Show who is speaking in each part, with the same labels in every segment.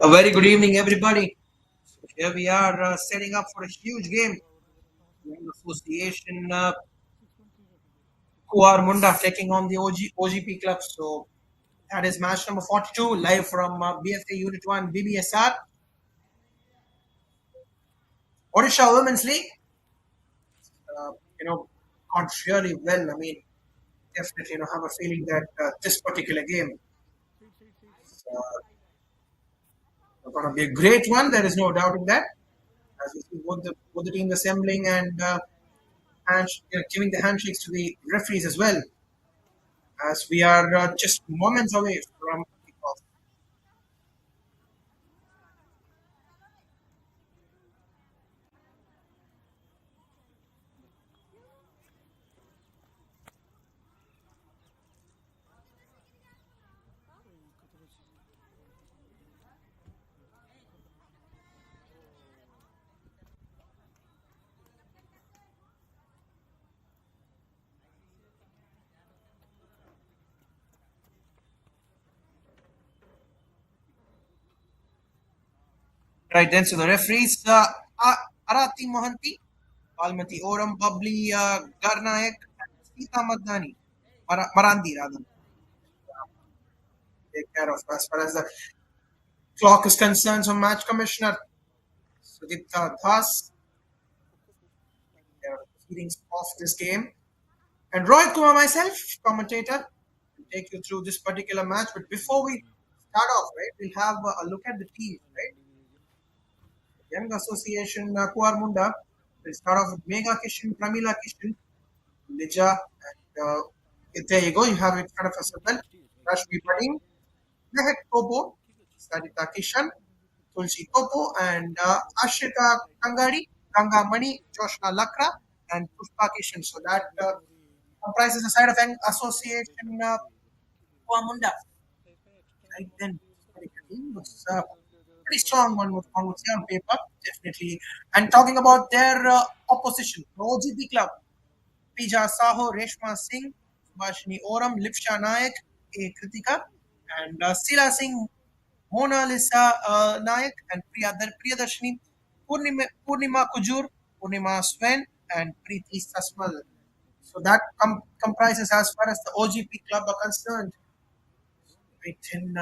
Speaker 1: A very good evening, everybody. Here we are setting up for a huge game. Young Association KUARMUNDA taking on the OGP club. So that is match number 42, live from BFA Unit 1 BBSR. Odisha Women's League, uh, you know, gone really well. I mean, definitely, have a feeling that this particular game is going to be a great one. There is no doubt in that. As we see both the teams assembling and giving the handshakes to the referees as well, as we are just moments away from kickoff. Right then, so the referees, Arati Mohanty, Almati Oram, Babli Garnayak, and Sita Madani, Marandi rather, take care of as far as the clock is concerned. So match commissioner Sudipta Das, they are proceedings of this game. And Rohit Kumar, myself, commentator, to take you through this particular match. But before we start off, right, we'll have a look at the teams, right? Young Association Kuarmunda will start off with Mega Kishan, Pramila Kishan, Lija, and there you go, you have it in front of us as well. Rashmi Pading, Mehak Topo, Sarita Kishan, Tulsi Topo, and Ashika Kangari, Ganga Mani, Joshna Lakra, and Pushpa Kishan. So that comprises the side of Young Association Kuamunda. Right then, looks pretty strong one would say on paper, definitely. And talking about their opposition, the OGP club, Pija Saho, Reshma Singh, Subhashini Oram, Lipsha Nayak, A. Kritika, and Sila Singh, Mona Lisa Nayak, and Priyadarshini, Purnima Kujur, Purnima Swen, and Preeti Sasmal. So that comprises as far as the OGP club are concerned. Right in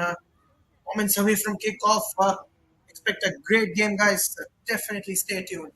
Speaker 1: moments away from kickoff. Expect a great game, guys. Definitely stay tuned.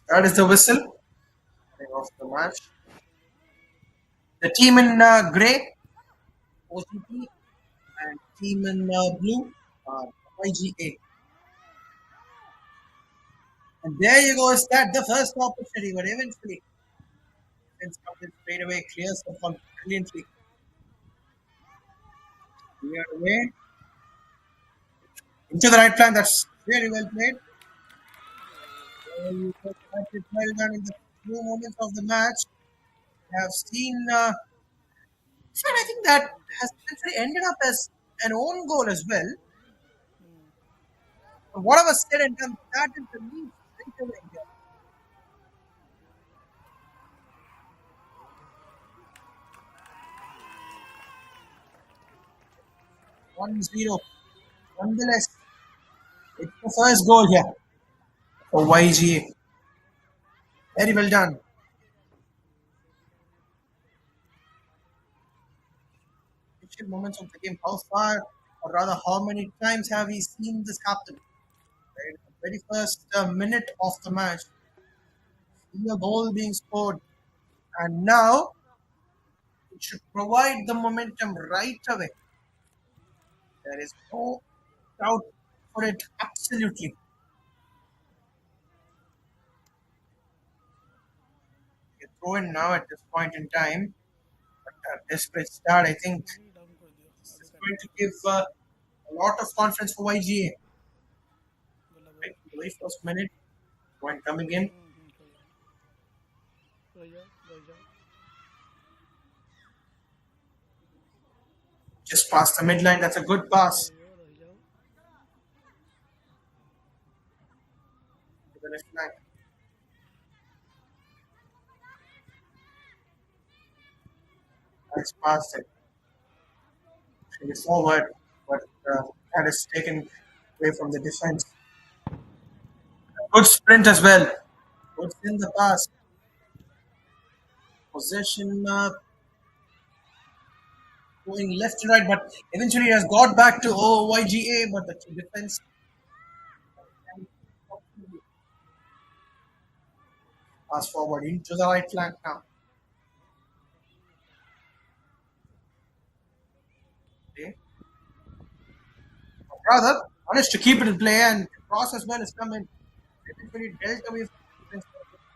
Speaker 1: That is the whistle of the match. The team in grey, OGP, and team in blue, YGA. And there you go. Is that the first opportunity? But eventually, since comes in straight away, clears the ball brilliantly. Cleared away into the right plan. That's very well played. That is well done in the few moments of the match. We have seen. So I think that has actually ended up as an own goal as well. Whatever said and done, that is the lead straight away here. 1-0. Nonetheless, it's the first goal here for YGA. Very well done. Crucial moments of the game. How far, or rather, how many times have we seen this happen? Right? The very first minute of the match, see a goal being scored, and now it should provide the momentum right away. There is no doubt for it. Absolutely. You throw in now at this point in time. But a desperate start, I think. going to give a lot of confidence for YGA.
Speaker 2: बोला
Speaker 1: Right?
Speaker 2: बोला
Speaker 1: The very first minute, point coming in,
Speaker 2: रह जाओ रह जाओ
Speaker 1: just past the midline. That's a good
Speaker 2: रह
Speaker 1: pass
Speaker 2: जाओ रह जाओ
Speaker 1: to the left flank. Nice pass there. Actually forward, but that is taken away from the defense. Good sprint as well. Good in the pass. Possession going left and right, but eventually has got back to YGA, but the defense pass forward into the right flank now. Okay. Rather, managed to keep it in play and cross as well as come in. Eventually dealt away from the defense.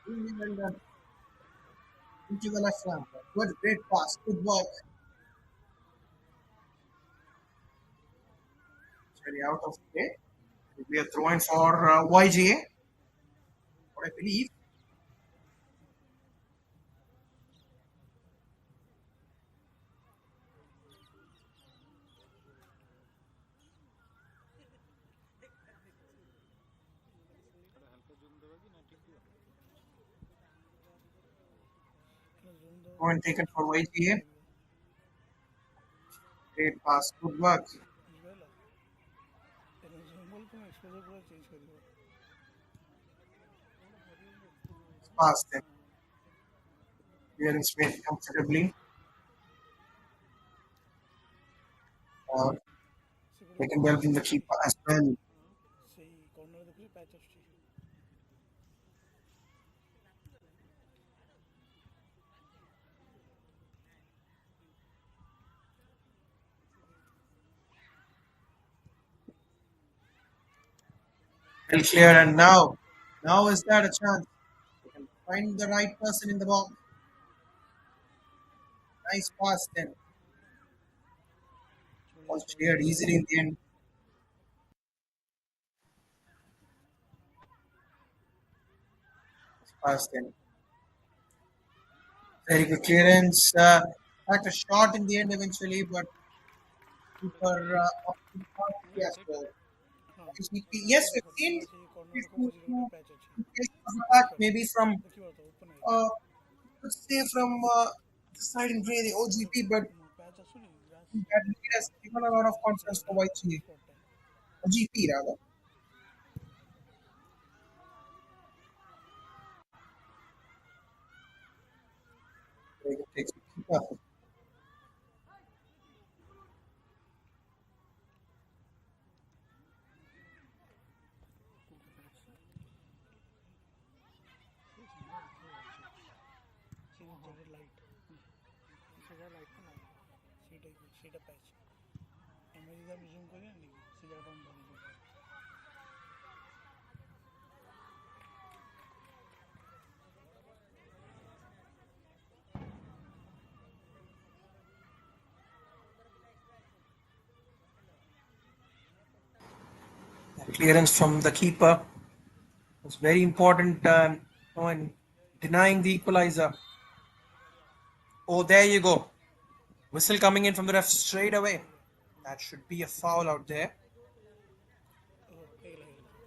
Speaker 1: Really well done. Into the left flank. Good, great pass. Good work. Really out of play. We are throwing for YGA, what I believe.
Speaker 2: Zoom दो
Speaker 1: Point taken for YGA. Great pass. Good work.
Speaker 2: ବୁଝିପାରିଲ ତେଣୁ zoom ବୋଲ୍ ତୁମେ exposure ପୁରା change କରିବ
Speaker 1: Pass then. Clearance made comfortably. Uh,
Speaker 2: ସେପଟେ
Speaker 1: they can
Speaker 2: corner
Speaker 1: help in the keeper as well.
Speaker 2: ସେଇ corner ଦେଖୁଛି patch ଆସୁଛି
Speaker 1: Well clear, and now is that a chance? They can find the right person in the box. Nice pass then.
Speaker 2: छोड़िए
Speaker 1: Was
Speaker 2: छोड़िए
Speaker 1: cleared easily in the end. Pass then. Very good clearance. Had a shot in the end eventually, but keeper opted not to as well.
Speaker 2: ହଁ
Speaker 1: Yes,
Speaker 2: ଏଇଟା
Speaker 1: we've
Speaker 2: ଦେଖ
Speaker 1: seen
Speaker 2: ତୁମର ସେଇ corner
Speaker 1: few,
Speaker 2: ମଝିରେ ଗୋଟେ
Speaker 1: few
Speaker 2: patch ଅଛି
Speaker 1: cases of attack, maybe
Speaker 2: ଦେଖିପାରୁଛ
Speaker 1: from
Speaker 2: ଦେଖିପାରୁଛ ଓପନ୍ ହେଇକି
Speaker 1: uh, let's say from the side in grey, the OGP, but
Speaker 2: patch ଆସୁନି grass
Speaker 1: that lead has given a lot of confidence for YG,
Speaker 2: ସ୍ପଟ୍ଟା
Speaker 1: OGP rather. Very good takes the keeper.
Speaker 2: ସେଇଟା light ସେଇଟା light ନା ସେଇଟା patch ଆମେ ଯଦି ଆମେ zoom କରିବାନି କି ସେ ଜାଗାଟା ଆମେ ଧରିଯିବ
Speaker 1: Clearance from the keeper was very important in denying the equalizer. Oh, there you go. Whistle coming in from the ref straight away. That should be a foul out there.
Speaker 2: ଓ ହେଇଗଲା ହେଇଗଲା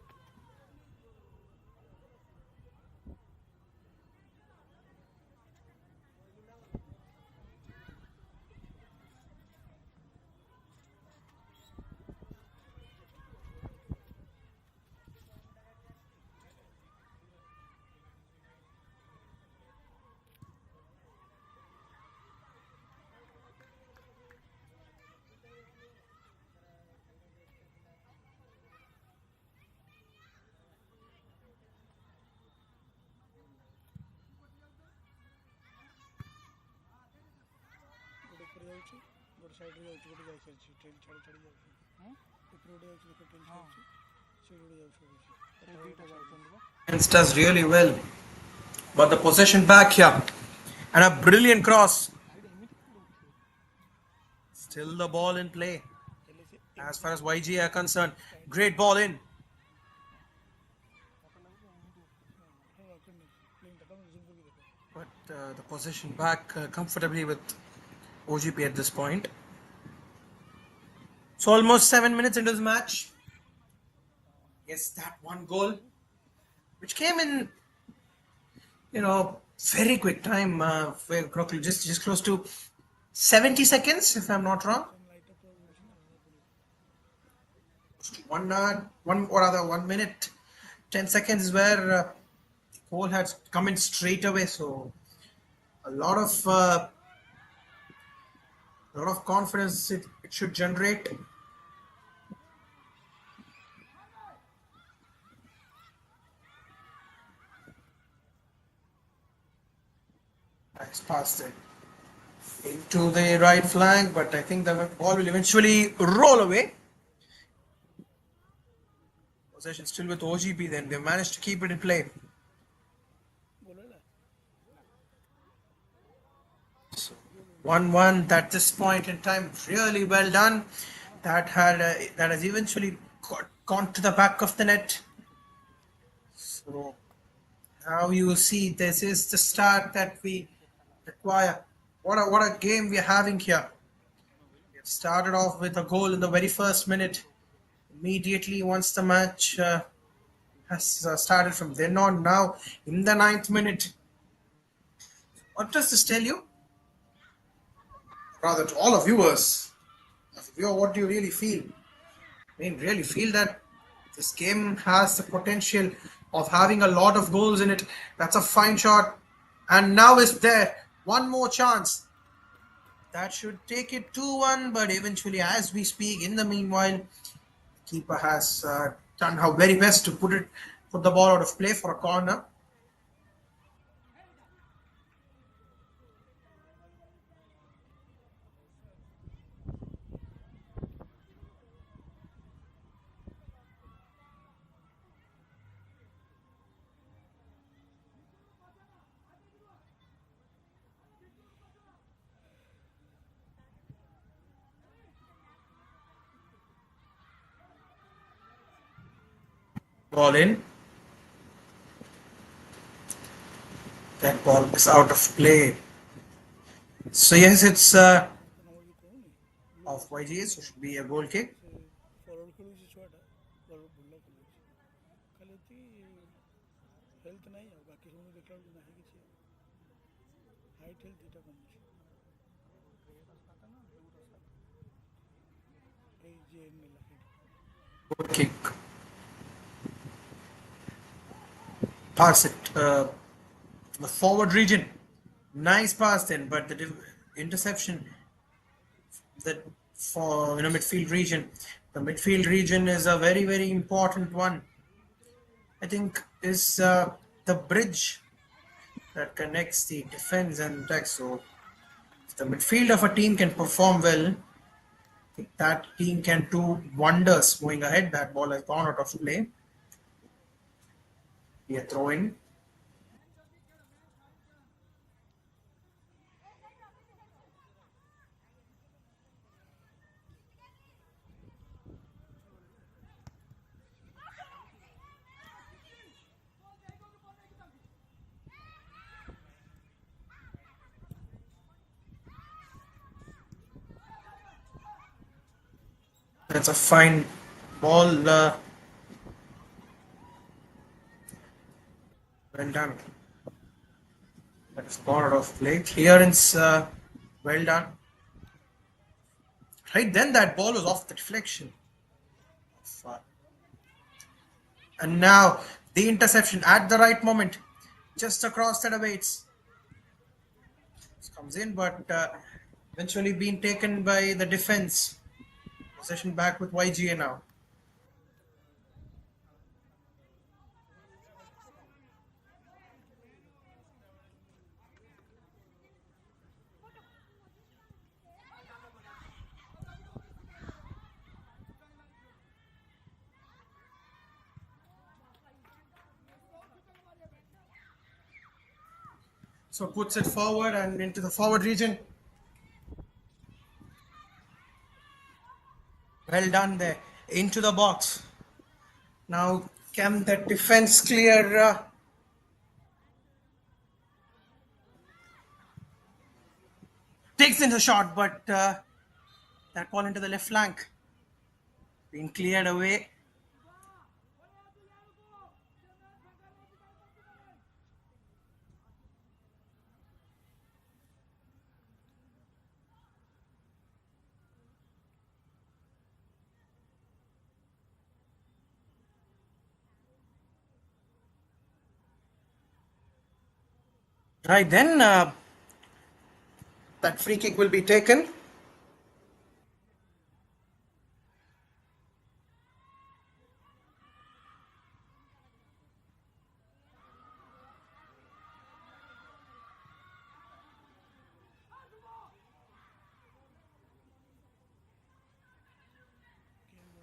Speaker 2: ଗୋଟେ ଉପରେ ଯାଉଛି ଗୋଟେ ସାଇଡ଼୍ରେ ଯାଉଛି ଗୋଟେ ଯାଇସାରିଛି ଟ୍ରେନ୍ ଛାଡ଼ି ଛାଡ଼ି ଯାଉଛି ଉପରେ ଗୋଟେ ଯାଉଛି ଦେଖ ଟ୍ରେନ୍ ଛାଡ଼ୁଛି ସେଇଠି ଗୋଟେ ଯାଉଛି ଦୁଇଟା ଯାଉଛନ୍ତି ବା
Speaker 1: Does really well, but the possession back here and a brilliant cross.
Speaker 2: Side ଏମିତି କେମିତି ଉଠିବ
Speaker 1: Still the ball in play. As far as YG are concerned, great ball in, but the possession back comfortably with OGP at this point. So almost 7 minutes into the match. Yes, that one goal, which came in, very quick time. Just close to 70 seconds, if I'm not wrong. 1 minute, 10 seconds is where the goal had come in straight away. So a lot of confidence it should generate. Nice pass it into the right flank, but I think the ball will eventually roll away. Possession still with OGP. Then they managed to keep it in play. 1-1 at this point in time, really well done. That has eventually gone to the back of the net. So now you see this is the start that we require. What a game we are having here. We have started off with a goal in the very first minute. Immediately once the match has started from then on, now in the ninth minute. What does this tell you? Rather to all of viewers, as a viewer, what do you really feel? Really feel that this game has the potential of having a lot of goals in it. That's a fine shot. And now is there one more chance. That should take it 2-1, but eventually, as we speak, in the meanwhile, keeper has done her very best to put the ball out of play for a corner. Ball in. That ball is out of play. So yes, it's of YGA, so should be a goal kick.
Speaker 2: Forward ଖେଳୁଛି ଛୁଆଟା ଭଲ ଖେଳୁଛି ଖାଲି ଏତିକି health ନାହିଁ ଆଉ ବାକି ସବୁ ଦେଖିଲା ବେଳକୁ ନାହିଁ କିଛି ହାଇଟ୍ ହେଲ୍ଥ ଦୁଇଟା କମୁଛି ଏଇ ଯିଏ ନେଲା ସେଇଠି
Speaker 1: Goal kick. Pass it to the forward region. Nice pass then, but the interception that for midfield region. The midfield region is a very very important one. I think is the bridge that connects the defense and attack. So if the midfield of a team can perform well, I think that team can do wonders going ahead. That ball has gone out of play. Be a throw in. That's a fine ball. Well done. That's gone out of play. Clearance, well done. Right then, that ball was off the deflection. And now the interception at the right moment, just across the debates. This comes in, but eventually being taken by the defense. Possession back with YGA now. So puts it forward and into the forward region. Well done there. Into the box. Now, can the defense clear? Takes in the shot, but that ball into the left flank. Being cleared away. Right then, that free kick will be taken.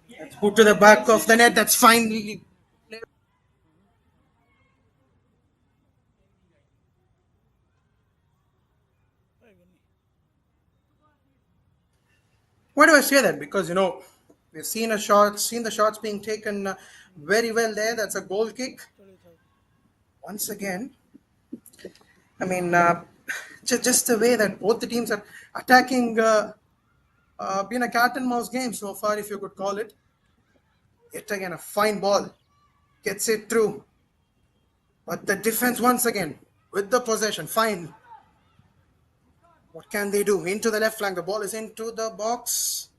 Speaker 1: It's put to the back of the net. That's finally.
Speaker 2: पाएगा नहीं.
Speaker 1: Why do I say that? Because we've seen the shots being taken very well there. That's a goal kick.
Speaker 2: तड़े था.
Speaker 1: Once again, I mean, just the way that both the teams are attacking, been a cat and mouse game so far, if you could call it. Yet again, a fine ball gets it through, but the defense once again with the possession. Fine. What can they do? Into the left flank. The ball is into the box,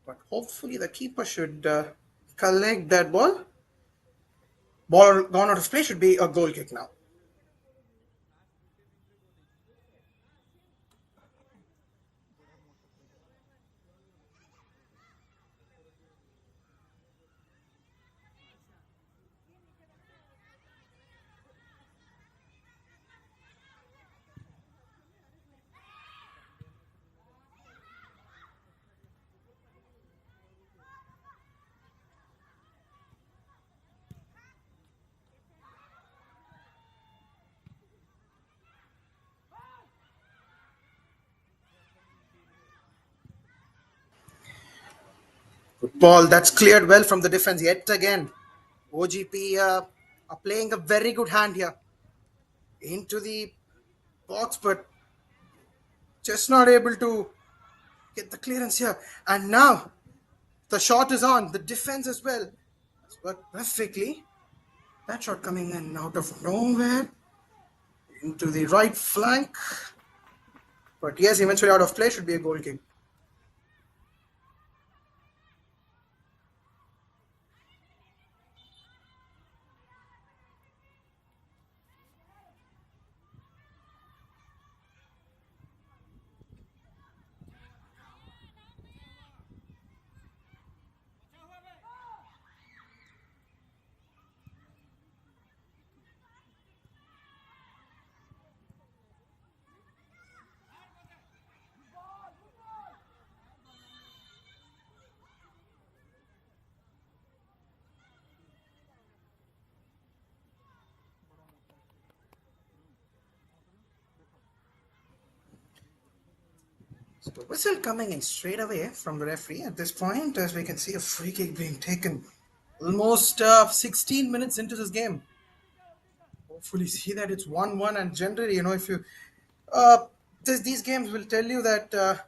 Speaker 1: but hopefully the keeper should collect that ball. Ball gone out of play, should be a goal kick now. Good ball. That's cleared well from the defense yet again. OGP are playing a very good hand here into the box, but just not able to get the clearance here. And now the shot is on. The defense as well. It's worked perfectly. That shot coming in out of nowhere into the right flank. But yes, eventually out of play, should be a goal kick. So whistle coming in straight away from the referee at this point, as we can see a free kick being taken almost 16 minutes into this game. Hopefully, see that it's 1-1, and generally, if you uh, these games will tell you that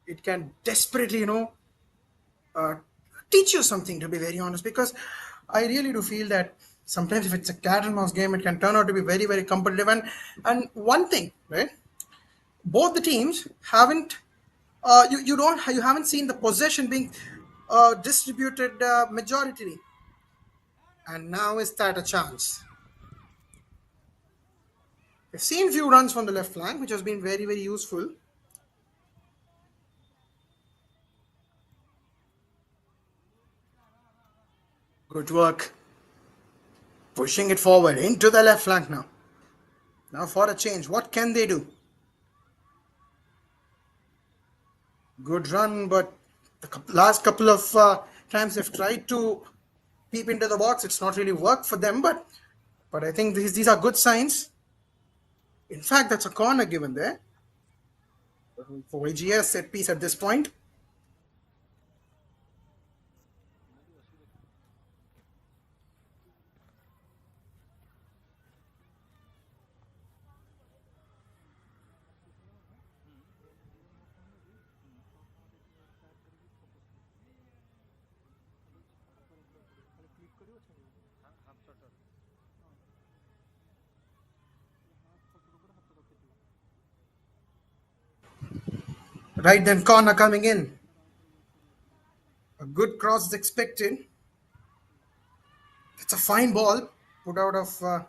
Speaker 1: it can desperately, uh, teach you something. To be very honest, because I really do feel that sometimes if it's a cat and mouse game, it can turn out to be very, very competitive. And one thing, right? Both the teams haven't you haven't seen the possession being distributed majority, and now is that a chance? We've seen few runs from the left flank, which has been very, very useful. Good work, pushing it forward into the left flank now. Now for a change, what can they do? Good run, but the last couple of times they've tried to peep into the box. It's not really worked for them, but I think these are good signs. In fact, that's a corner given there for AGS set piece at this point. Right then, corner coming in. A good cross is expected. It's a fine ball put out of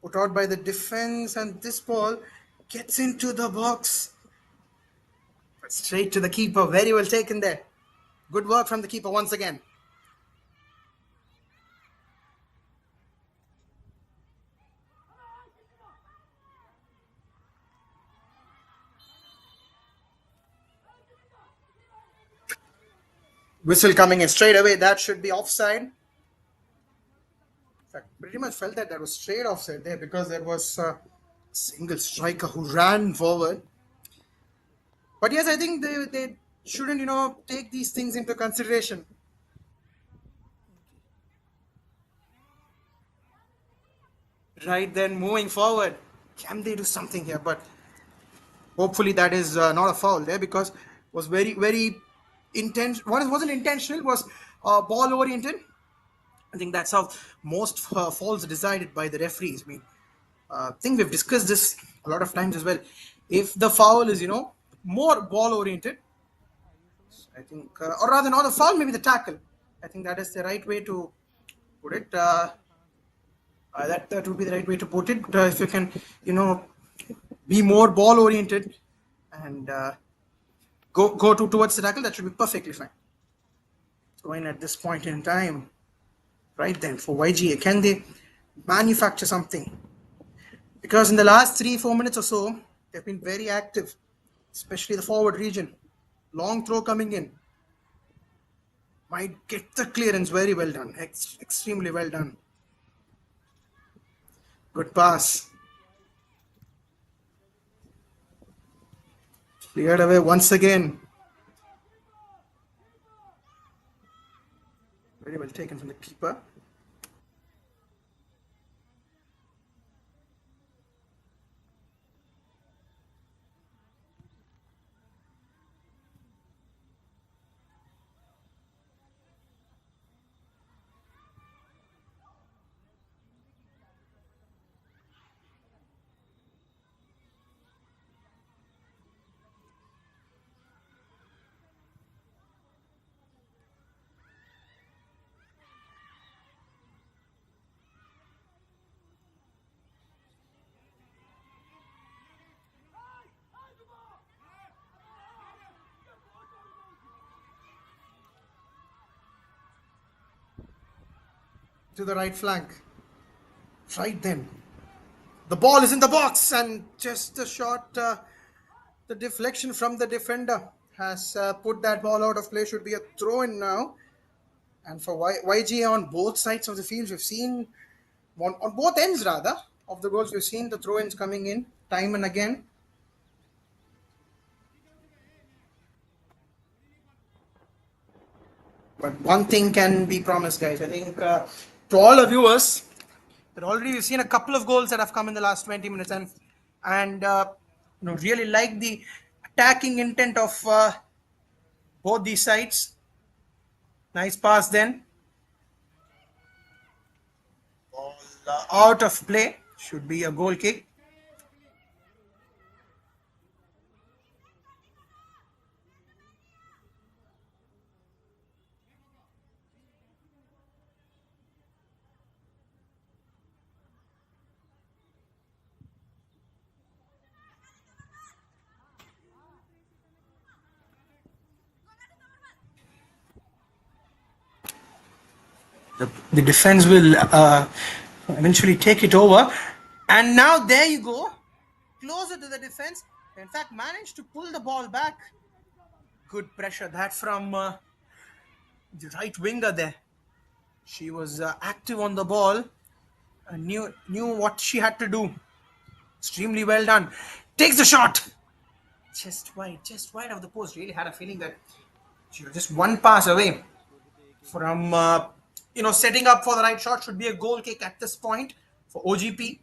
Speaker 1: put out by the defense, and this ball gets into the box. But straight to the keeper. Very well taken there. Good work from the keeper once again. Whistle coming in straight away. That should be offside. In fact, pretty much felt that was straight offside there because there was a single striker who ran forward. But yes, I think they shouldn't, take these things into consideration. Right then, moving forward, can they do something here? But hopefully that is not a foul there because it was very, very intense. What wasn't intentional was ball oriented. I think that's how most fouls are decided by the referees. I mean, I think we've discussed this a lot of times as well. If the foul is, more ball oriented, I think, or rather not the foul, maybe the tackle. I think that is the right way to put it. That would be the right way to put it. If you can, you know, be more ball oriented and go towards the tackle, that should be perfectly fine. Going at this point in time, right then for YGA, can they manufacture something? Because in the last 3-4 minutes or so, they've been very active, especially the forward region. Long throw coming in. Might get the clearance. Very well done. Extremely well done. Good pass. Cleared away once again. Very well taken from the keeper. To the right flank. Right then. The ball is in the box and just a shot. The deflection from the defender has put that ball out of play. Should be a throw in now. And for YGA on both sides of the field, we've seen on both ends rather of the goals. We've seen the throw-ins coming in time and again. But one thing can be promised, guys. I think to all the viewers, that already we've seen a couple of goals that have come in the last 20 minutes, and really like the attacking intent of both these sides. Nice pass then. Ball out of play. Should be a goal kick. The defense will eventually take it over. And now there you go. Closer to the defense. In fact, managed to pull the ball back. Good pressure that from the right winger there. She was active on the ball and knew what she had to do. Extremely well done. Takes the shot. Just wide of the post. Really had a feeling that she was just one pass away from setting up for the right shot. Should be a goal kick at this point for OGP.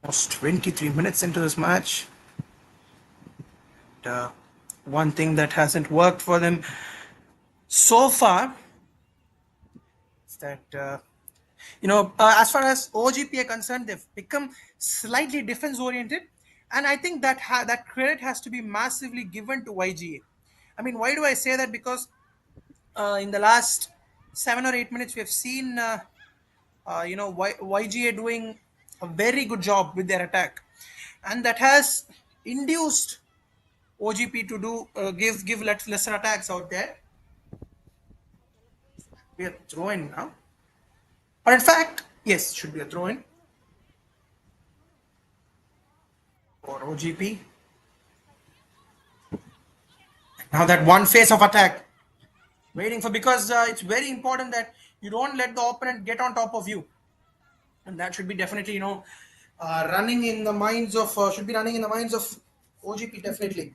Speaker 1: Almost 23 minutes into this match. Uh, One thing that hasn't worked for them so far is that as far as OGP are concerned, they've become slightly defense oriented, and I think that that credit has to be massively given to YGA. I mean, why do I say that? Because in the last 7 or 8 minutes, we have seen YGA doing a very good job with their attack, and that has induced OGP to do give lesser attacks out there. We are throwing now, or in fact, yes, should be a throw in for OGP. Now that one phase of attack, waiting for, because it's very important that you don't let the opponent get on top of you, and that should be definitely running in the minds of should be running in the minds of OGP definitely.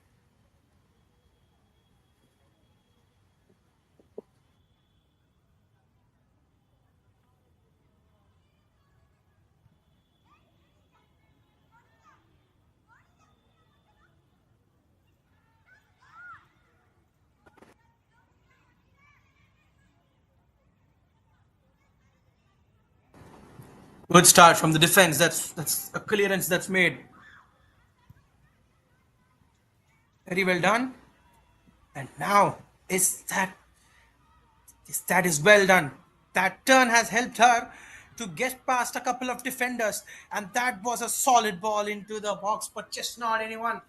Speaker 1: Good start from the defense. That's a clearance that's made. Very well done. And now that is well done. That turn has helped her to get past a couple of defenders, and that was a solid ball into the box, but just not anyone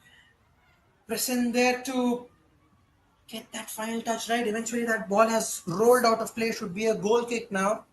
Speaker 1: present there to get that final touch right. Eventually, that ball has rolled out of play. Should be a goal kick now.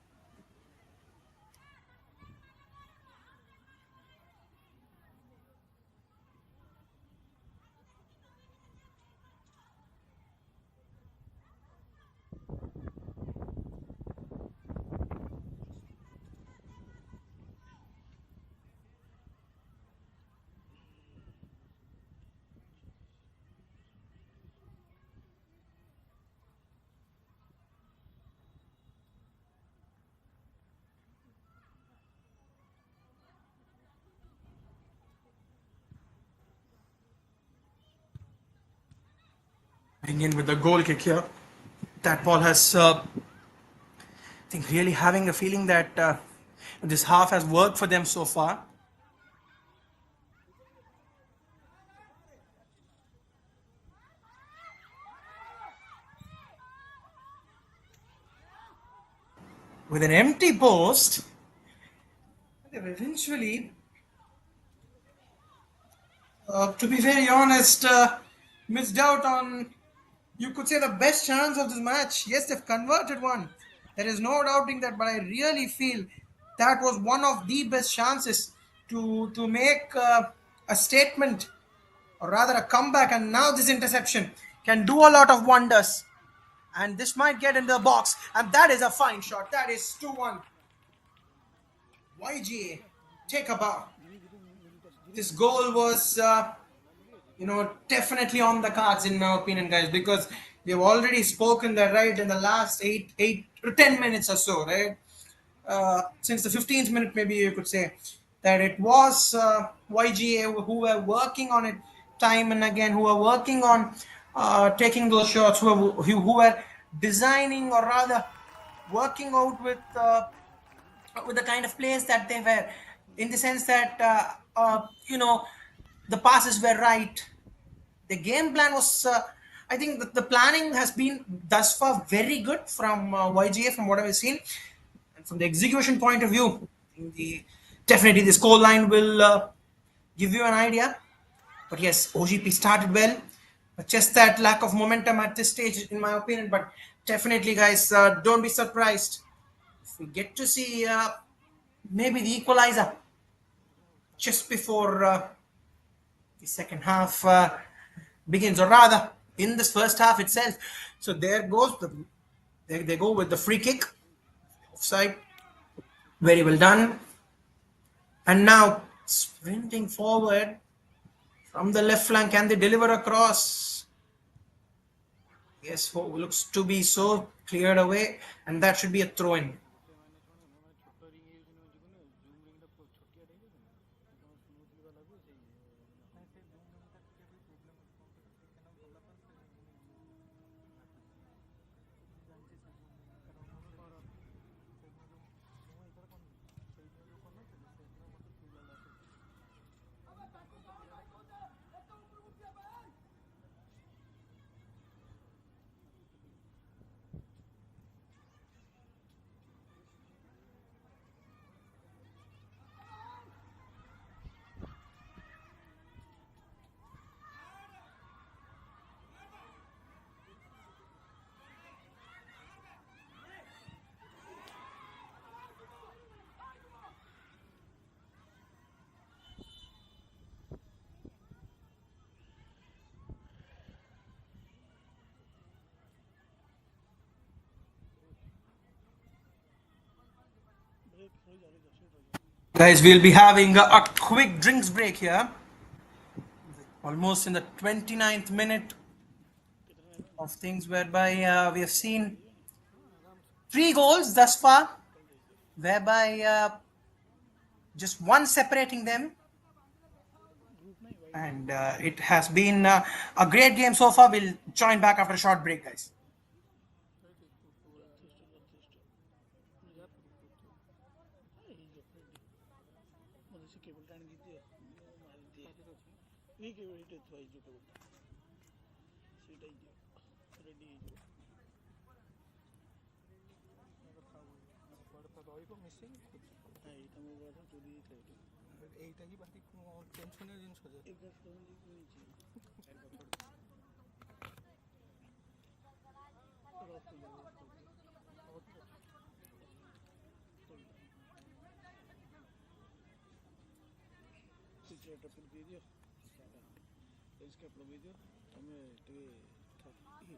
Speaker 1: Bring in with the goal kick here. That ball has, I think, really having a feeling that this half has worked for them so far. With an empty post, they've eventually, to be very honest, missed out on, you could say, the best chance of this match. Yes, they've converted one. There is no doubting that, but I really feel that was one of the best chances to make a statement, or rather a comeback. And now this interception can do a lot of wonders. And this might get in the box. And that is a fine shot. That is 2-1. YGA, take a bow. This goal was definitely on the cards in my opinion, guys, because we've already spoken that right in the last 8 to 10 minutes or so, right? Since the 15th minute, maybe you could say that it was YGA who were working on it time and again, who were working on taking those shots, who were designing, or rather working out with the kind of players that they were, in the sense that the passes were right, the game plan was I think that the planning has been thus far very good from YGA, from what I've seen, and from the execution point of view, definitely the score line will give you an idea. But yes, OGP started well, but just that lack of momentum at this stage, in my opinion. But definitely, guys, don't be surprised if we get to see maybe the equalizer just before the second half begins, or rather in this first half itself. So there goes they go with the free kick, offside. Very well done. And now sprinting forward from the left flank, can they deliver across? Yes, looks to be so cleared away, and that should be a throw in.
Speaker 2: Break हो जा रही है, हो जा
Speaker 1: Guys, we'll be having a quick drinks break here. Almost in the 29th minute
Speaker 2: कितना है ना,
Speaker 1: of things whereby we have
Speaker 2: कर
Speaker 1: seen
Speaker 2: दिए आराम से,
Speaker 1: 3 goals thus far,
Speaker 2: कर दीजिए।
Speaker 1: whereby just one separating them.
Speaker 2: Group नहीं वाइड है,
Speaker 1: And it has been a great game so far. We'll join back after a short break, guys.
Speaker 2: ମତେ କେବଳ ଟାଣିକି ଦିଅ, ମୁଁ ମାରିଦିଏ। ଏଇ କେବଳ ଏଇଟା ଥୁଆ ହେଇଯିବ, କେବଳଟା ସେଇଟା ହେଇଯିବ, ରେଡ଼ି ହେଇଯିବ। ରହିବ ମିଶିକି ଏଇଟା ମୋ ଘର ଚୋରି ହେଇଥିଲା, ଏଇଟା ହିଁ ବାକି ଟେନସନିଆ ଜିନିଷ ଏଇଟା ଟପିକ୍ ଦେଇଦିଅ, ଲେନ୍ସକ୍ୟାପ୍ ଲଗେଇଦିଅ, ତମେ ଟିକେ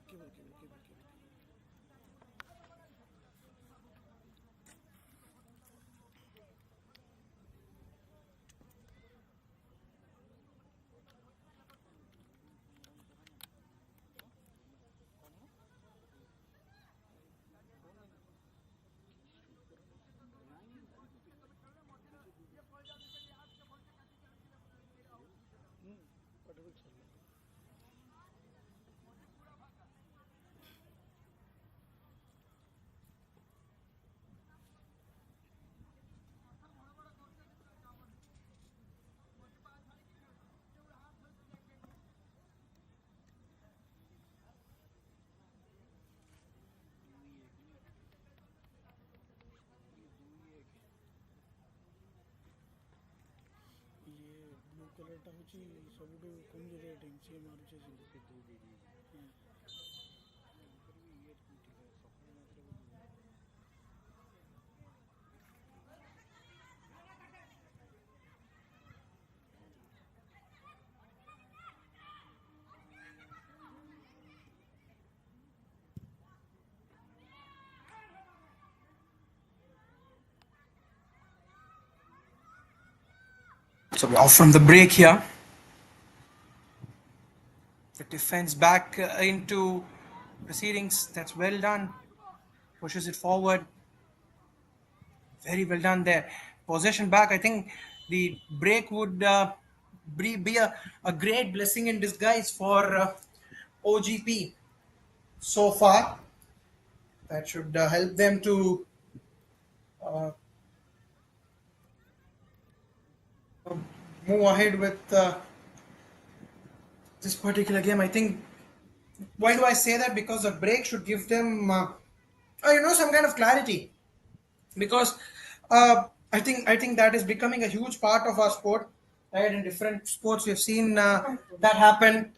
Speaker 2: କେବଳ टपिक सर। ब्लू कलरटा हूँ सबुठू कमजोर team C मारुचे
Speaker 1: So we're off from the break here. The defense back into proceedings. That's well done. Pushes it forward. Very well done there. Possession back. I think the break would be a great blessing in disguise for OGP so far. That should help them to uh, move ahead with this particular game. I think. Why do I say that? Because the break should give them, some kind of clarity. Because I think that is becoming a huge part of our sport. Right, in different sports, we've seen that happen.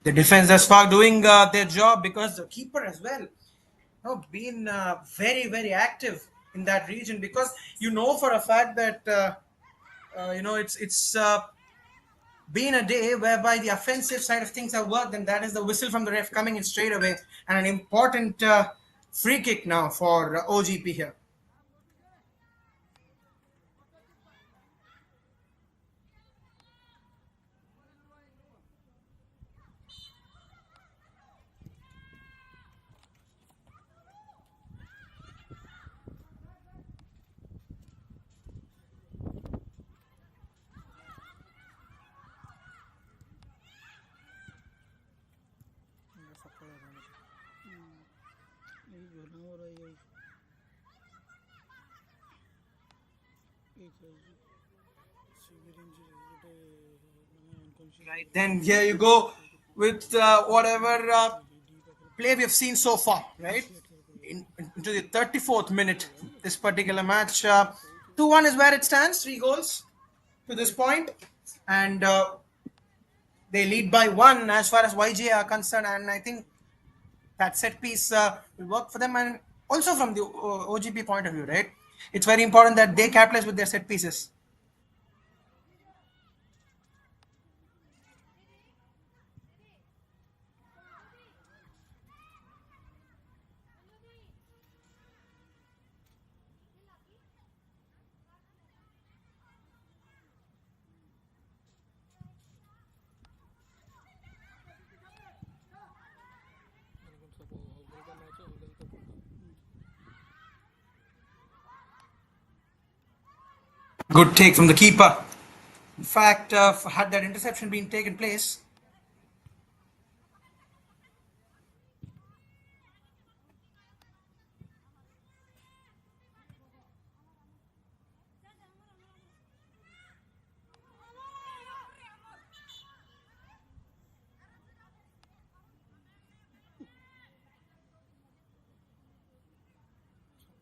Speaker 1: The defense thus far doing their job because the keeper as well, been very very active in that region, because you know for a fact that it's been a day whereby the offensive side of things have worked, and that is the whistle from the ref coming in straight away, and an important free kick now for OGP here.
Speaker 2: ସକାଳ ହେଲାଣି ଏଇ ଜନାବର ହେଇଯାଉଛି severe injury ଗୋଟେ ମାନେ ଅନକନସିୟସ୍
Speaker 1: Right, then here you go with whatever play we have seen so far, right? Into the 34th minute, this particular match. 2-1 is where it stands, 3 goals to this point, and they lead by one as far as YJ are concerned. And I think that set piece will work for them, and also from the OGP point of view, right? It's very important that they capitalize with their set pieces.
Speaker 2: ସବୁ ଅଲଗା match ଅଲଗା ତ
Speaker 1: Good take from the keeper. In fact, had that interception been taken place,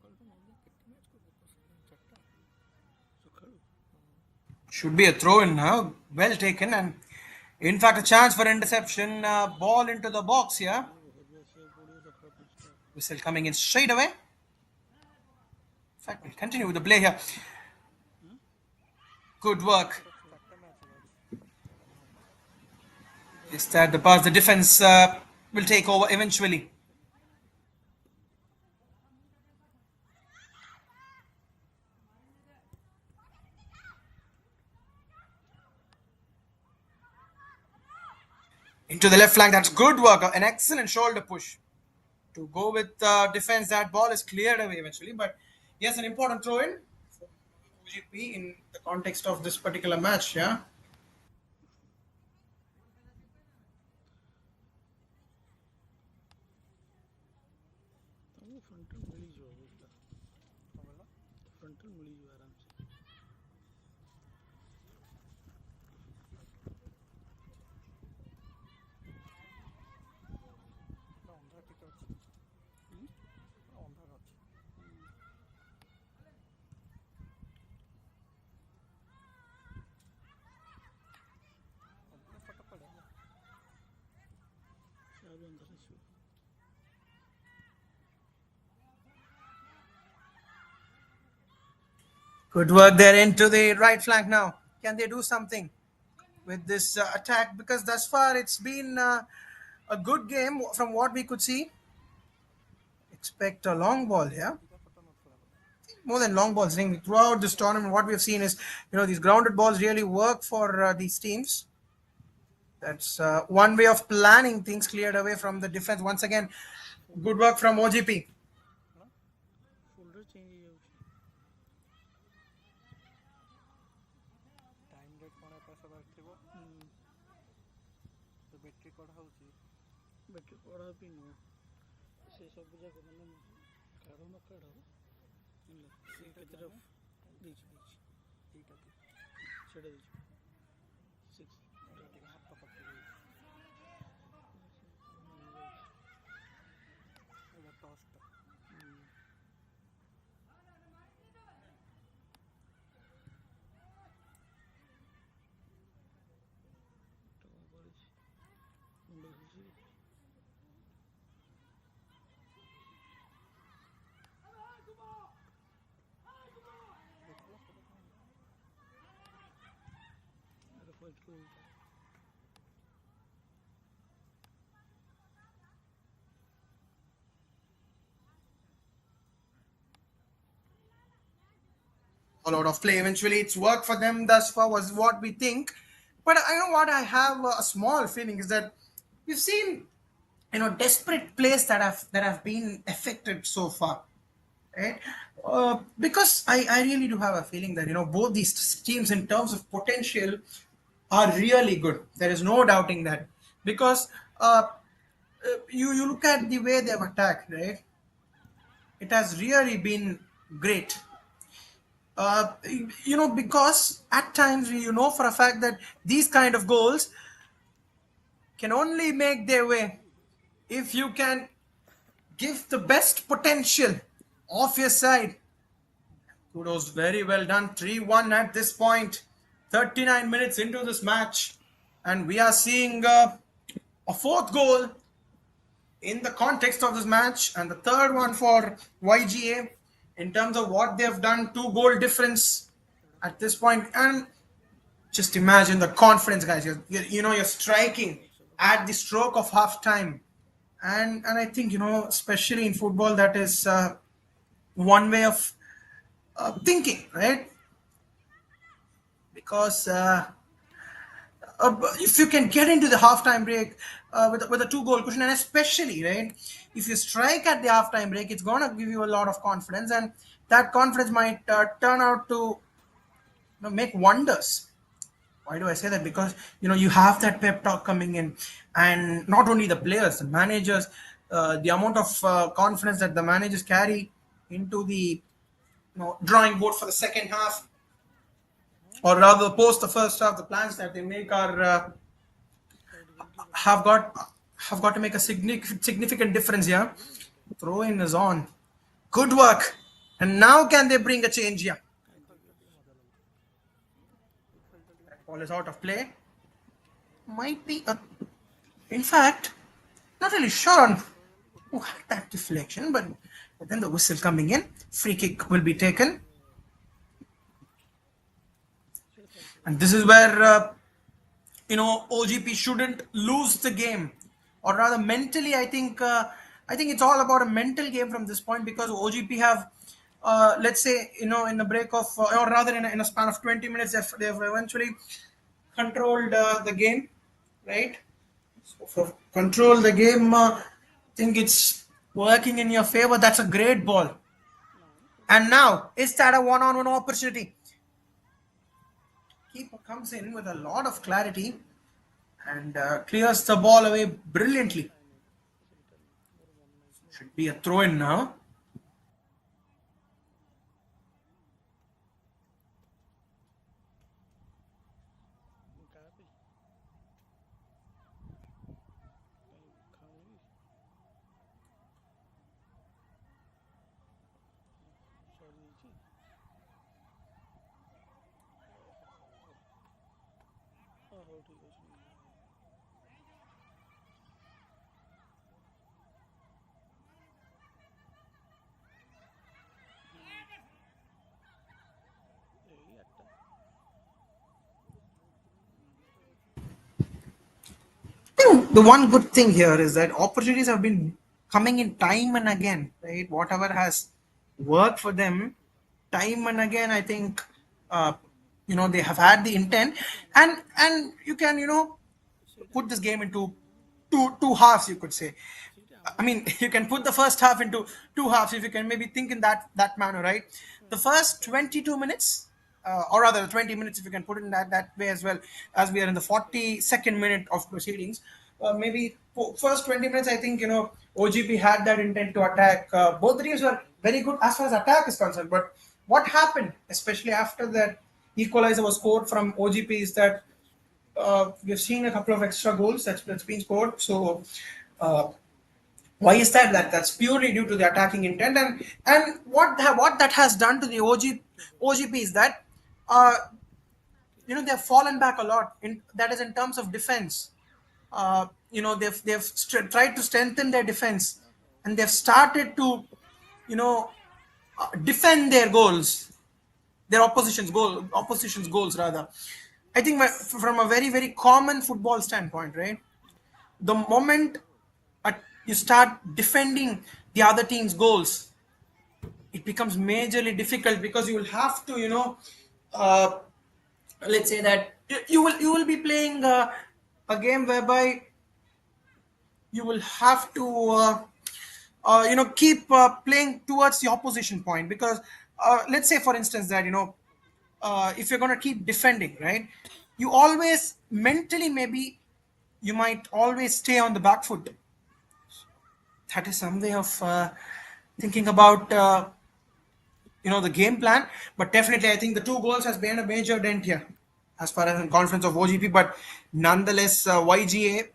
Speaker 2: ସକାଳୁ ତ ନହେଲେ କେତେ match କରିବ ଚାରିଟା ସକାଳୁ
Speaker 1: should be a throw in now. Well taken, and in fact, a chance for interception. Ball into the box here.
Speaker 2: ଘରୁ ଆସିବାକୁ ପଡ଼ିବ ସକାଳ 5ଟା
Speaker 1: Whistle coming in straight away. In fact, we'll continue with the play here. Good work. Is that the pass? The defense will take over eventually. Into the left flank. That's good work. An excellent shoulder push to go with defense. That ball is cleared away eventually, but yes, an important throw in for OGP in the context of this particular match. Yeah.
Speaker 2: ତମକୁ ଫ୍ରଣ୍ଟଲ୍ ମିଳିଯିବ ବୁଝିଲ ଫ୍ରଣ୍ଟଲ୍ ମିଳିଯିବ ଆରାମସେ ଅନ୍ଧାର ଟିକେ ଅଛି ଅନ୍ଧାର ଅଛି ଫଟୋ ପଡ଼େ ସେ ଆହୁରି ଅନ୍ଧାର ଆସିବ
Speaker 1: Good work there into the right flank now. Can they do something with this attack? Because thus far it's been a good game from what we could see. Expect a long ball here.
Speaker 2: ଅଧିକା photo ନଥିଲା ବୋଧେ
Speaker 1: More than long balls. I think throughout this tournament, what we have seen is, these grounded balls really work for these teams. That's one way of planning things cleared away from the defense. Once again, good work from OGP.
Speaker 2: Folder change ହେଇଯାଉଛି time rate କ'ଣ ଏକା ସବାର ଥିବ ତ battery କଢ଼ା ହେଉଛି battery କଢ଼ା ବି ନୁହଁ ସେ ସବୁ ଯାକ ମାନେ କାଢ଼ ନ କାଢ଼ ହେଲା ସେ କେତେଟା ଦେଇଛି ଦୁଇଟା ସେଇଟା ଦେଇଛି 6 ଟିକେ ହାତ ପକେଇ ଏଇଟା ଟସ୍ଟା କରିଛି ମୁଣ୍ଡ ଘୁଷି उल्टा है।
Speaker 1: A lot of play. Eventually, it's worked for them thus far, was what we think. But I know what I have a small feeling is that we've seen desperate plays that have been affected so far, right? Because I really do have a feeling that both these teams in terms of potential are really good. There is no doubting that because you look at the way they've attacked, right? It has really been great. Because at times you know for a fact that these kind of goals can only make their way if you can give the best potential of your side. Kudos, very well done. 3-1 at this point. 39 minutes into this match. And we are seeing a fourth goal in the context of this match, and the third one for YGA in terms of what they've done. 2 goal difference at this point. And just imagine the confidence, guys. You're striking at the stroke of half time. And I think, especially in football, that is one way of thinking, right? Because if you can get into the halftime break with a 2 goal cushion, and especially, right, if you strike at the halftime break, it's going to give you a lot of confidence, and that confidence might turn out to make wonders. Why do I say that? Because you have that pep talk coming in, and not only the players, the managers, the amount of confidence that the managers carry into the drawing board for the second half, or rather post the first half. The plans that they make are have got have got to make a significant difference here. Throw in is on. Good work. And now can they bring a change here? That ball is out of play. Might be a. In fact, not really sure on who had that deflection, but then the whistle coming in. Free kick will be taken. And this is where OGP shouldn't lose the game, or rather mentally. I think it's all about a mental game from this point, because OGP have, let's say, in the break of, or rather in a span of 20 minutes, they've eventually controlled the game, right? So for control the game, I think it's working in your favor. That's a great ball. And now, is that a one-on-one opportunity? Keeper comes in with a lot of clarity and clears the ball away brilliantly. Should be a throw in now.
Speaker 2: कहाँ पे खाऊंगी sorry जी हाँ हो ठीक है यही अट्टा
Speaker 1: The one good thing here is that opportunities have been coming in time and again, right? Whatever has worked for them, time and again, I think, they have had the intent, and you can, put this game into two halves, you could say. I mean, you can put the first half into 2 halves, if you can maybe think in that manner, right? The first 22 minutes, or rather 20 minutes, if you can put it in that way, as well, as we are in the 42nd minute of proceedings. Maybe first 20 minutes, I think, OGP had that intent to attack. Both the teams were very good as far as attack is concerned. But what happened, especially after that equalizer was scored from OGP, is that we've seen a couple of extra goals that's been scored. So why is that? That's purely due to the attacking intent, and what that has done to the OGP is that uh, they've fallen back a lot. That is in terms of defense. They've tried to strengthen their defense, and they've started to you know defend their goals, their opposition's goals rather. I think from a very, very common football standpoint, right? The moment you start defending the other team's goals, it becomes majorly difficult because you will have to, uh, let's say that you will be playing a game whereby you will have to keep playing towards the opposition point, because let's say for instance that if you're going to keep defending, right, you always mentally, maybe you might always stay on the back foot. That is some way of thinking about the game plan. But definitely I think the two goals has been a major dent here as far as in conference of OGP. But nonetheless, YGA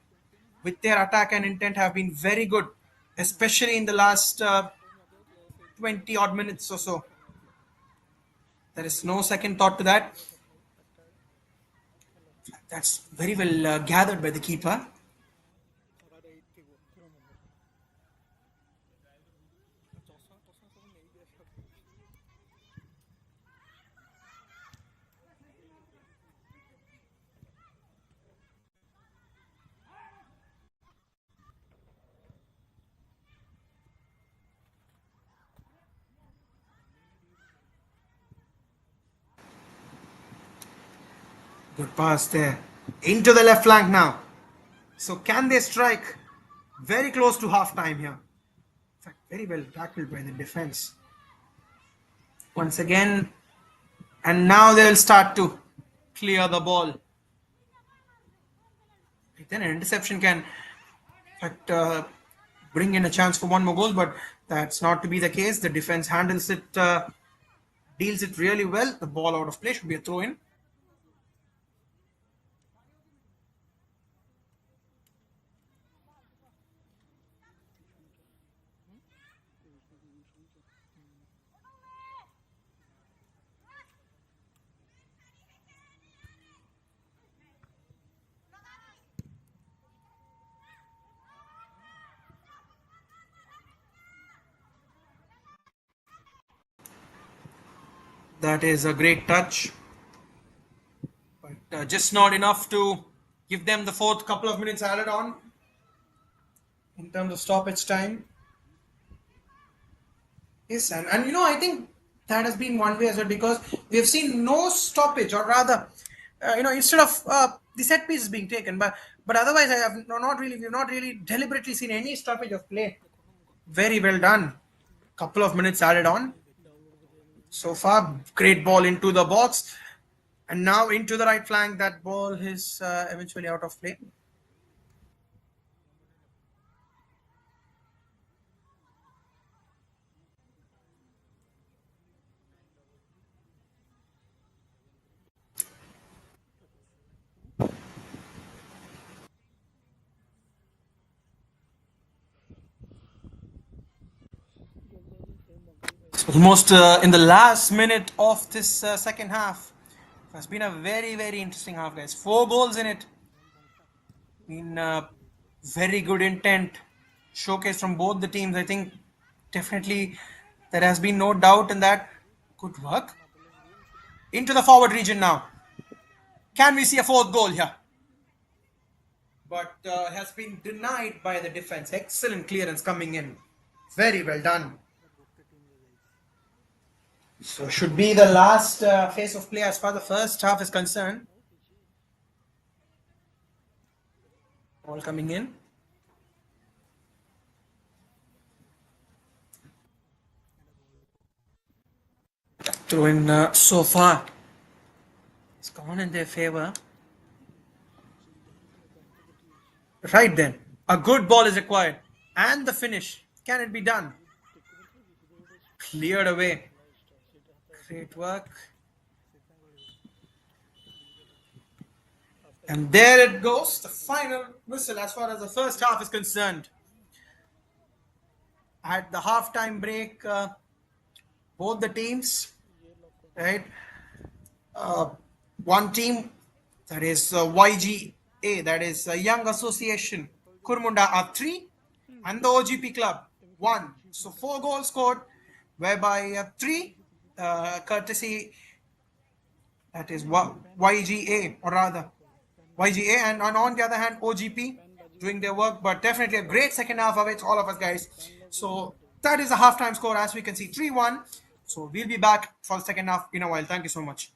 Speaker 1: with their attack and intent have been very good, especially in the last 20 odd minutes or so. There is no second thought to that. That's very well gathered by the keeper. Good pass there. Into the left flank now. So can they strike? Very close to half time here. In fact, very well tackled by the defense. Once again, and now they will start to clear the ball. Then an interception can, in fact, bring in a chance for one more goal, but that's not to be the case. The defense handles it, deals it really well. The ball out of play should be a throw in. That is a great touch, but just not enough to give them the fourth couple of minutes added on in terms of stoppage time. Yes, and I think that has been one way as well, because we have seen no stoppage, or rather, instead of the set pieces being taken, but otherwise, I have we've not really deliberately seen any stoppage of play. Very well done. Couple of minutes added on. So far, great ball into the box, and now into the right flank. That ball is eventually out of play. Almost in the last minute of this second half. It has been a very, very interesting half, guys. 4 goals in it. Been very good intent showcased from both the teams. I think definitely there has been no doubt in that. Good work. Into the forward region now. Can we see a fourth goal here? But has been denied by the defense. Excellent clearance coming in. Very well done. So should be the last phase of play as far as the first half is concerned. Ball coming in. Throw in so far. It's gone in their favor. Right then. A good ball is required. And the finish. Can it be done? Cleared away. Great work. And there it goes. The final whistle as far as the first half is concerned. At the halftime break, both the teams, right? One team, that is YGA, that is Young Association KUARMUNDA, are 3, and the OGP club 1. So 4 goals scored, whereby 3 courtesy That is YGA, or rather YGA, and on the other hand, OGP doing their work. But definitely a great second half of it, all of us guys. So that is the halftime score, as we can see, 3-1. So we'll be back for the second half in a while. Thank you so much.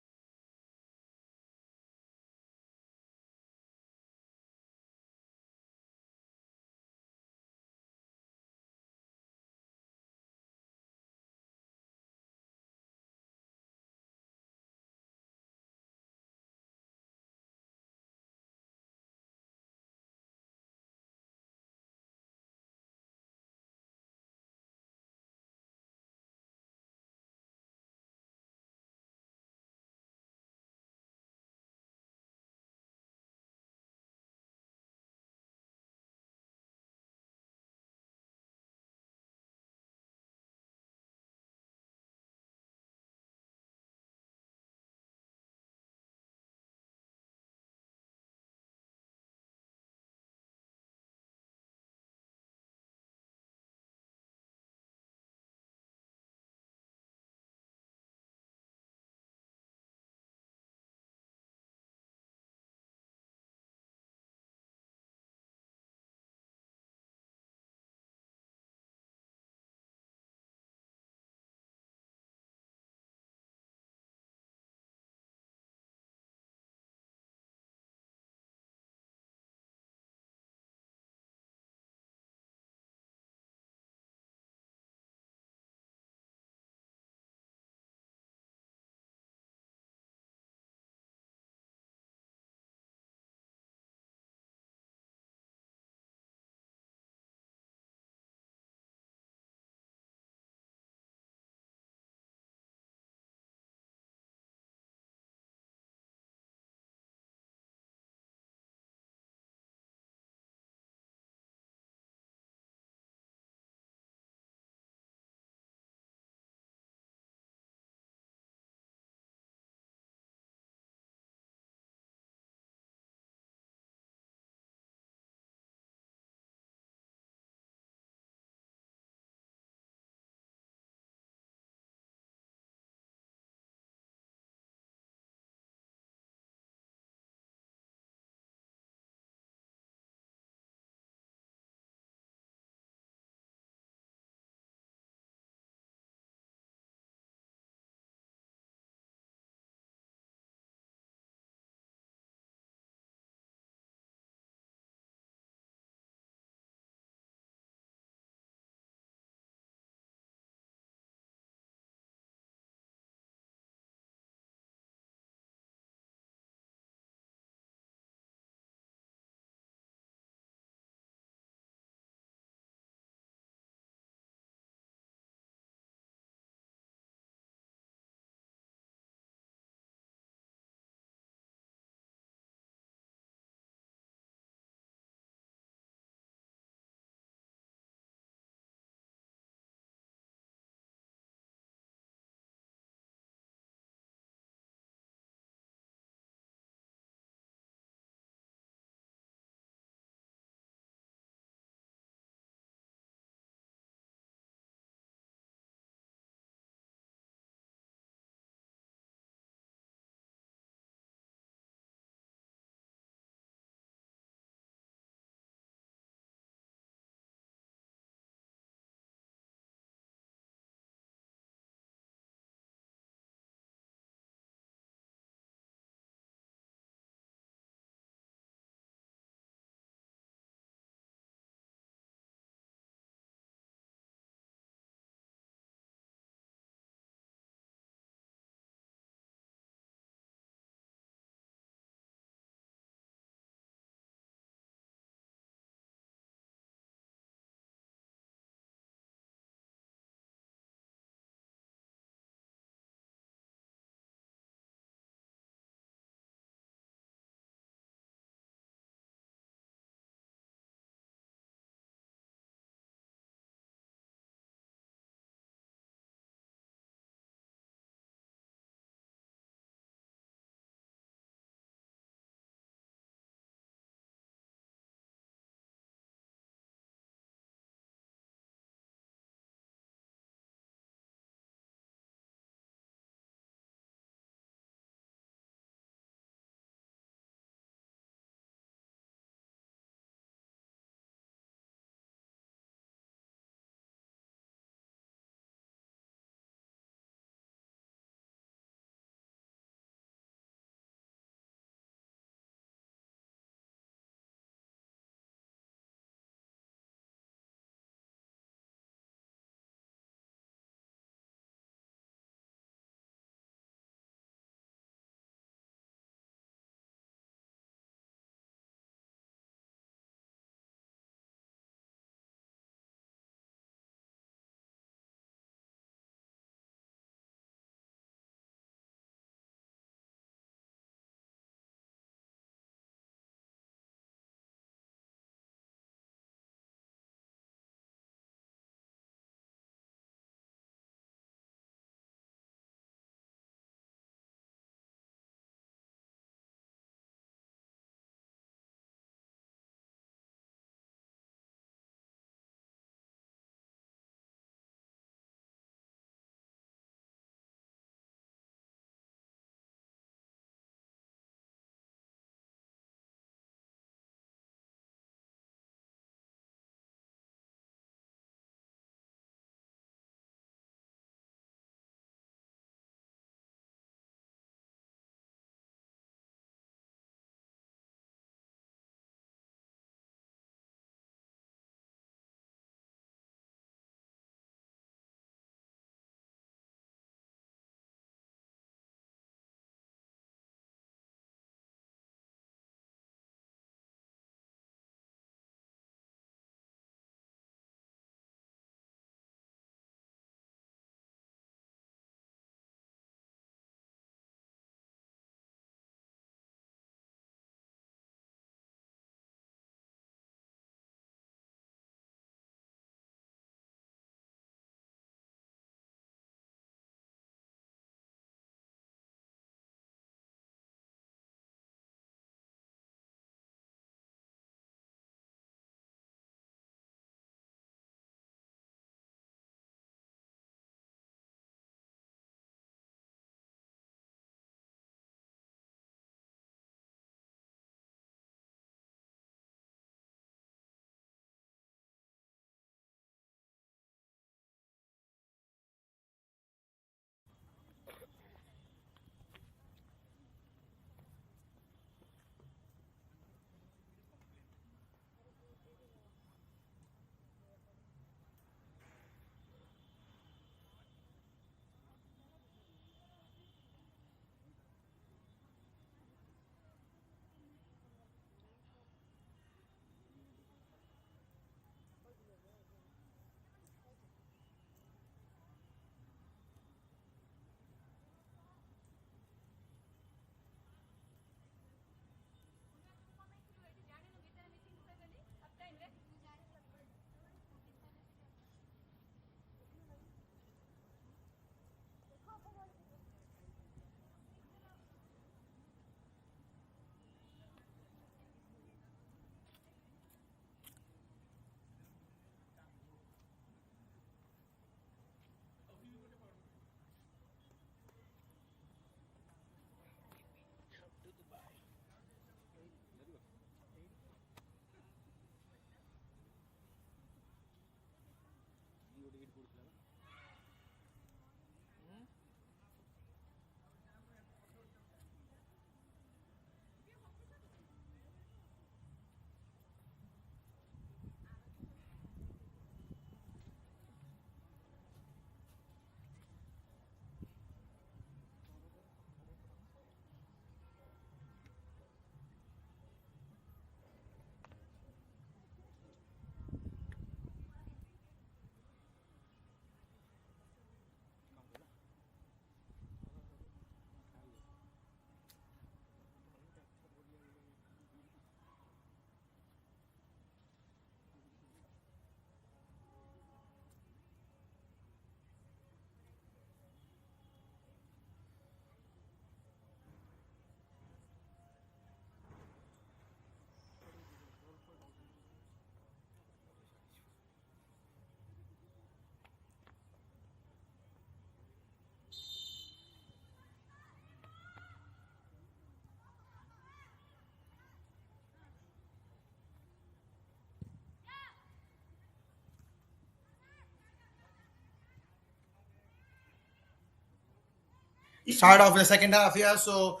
Speaker 1: start off the second half here. So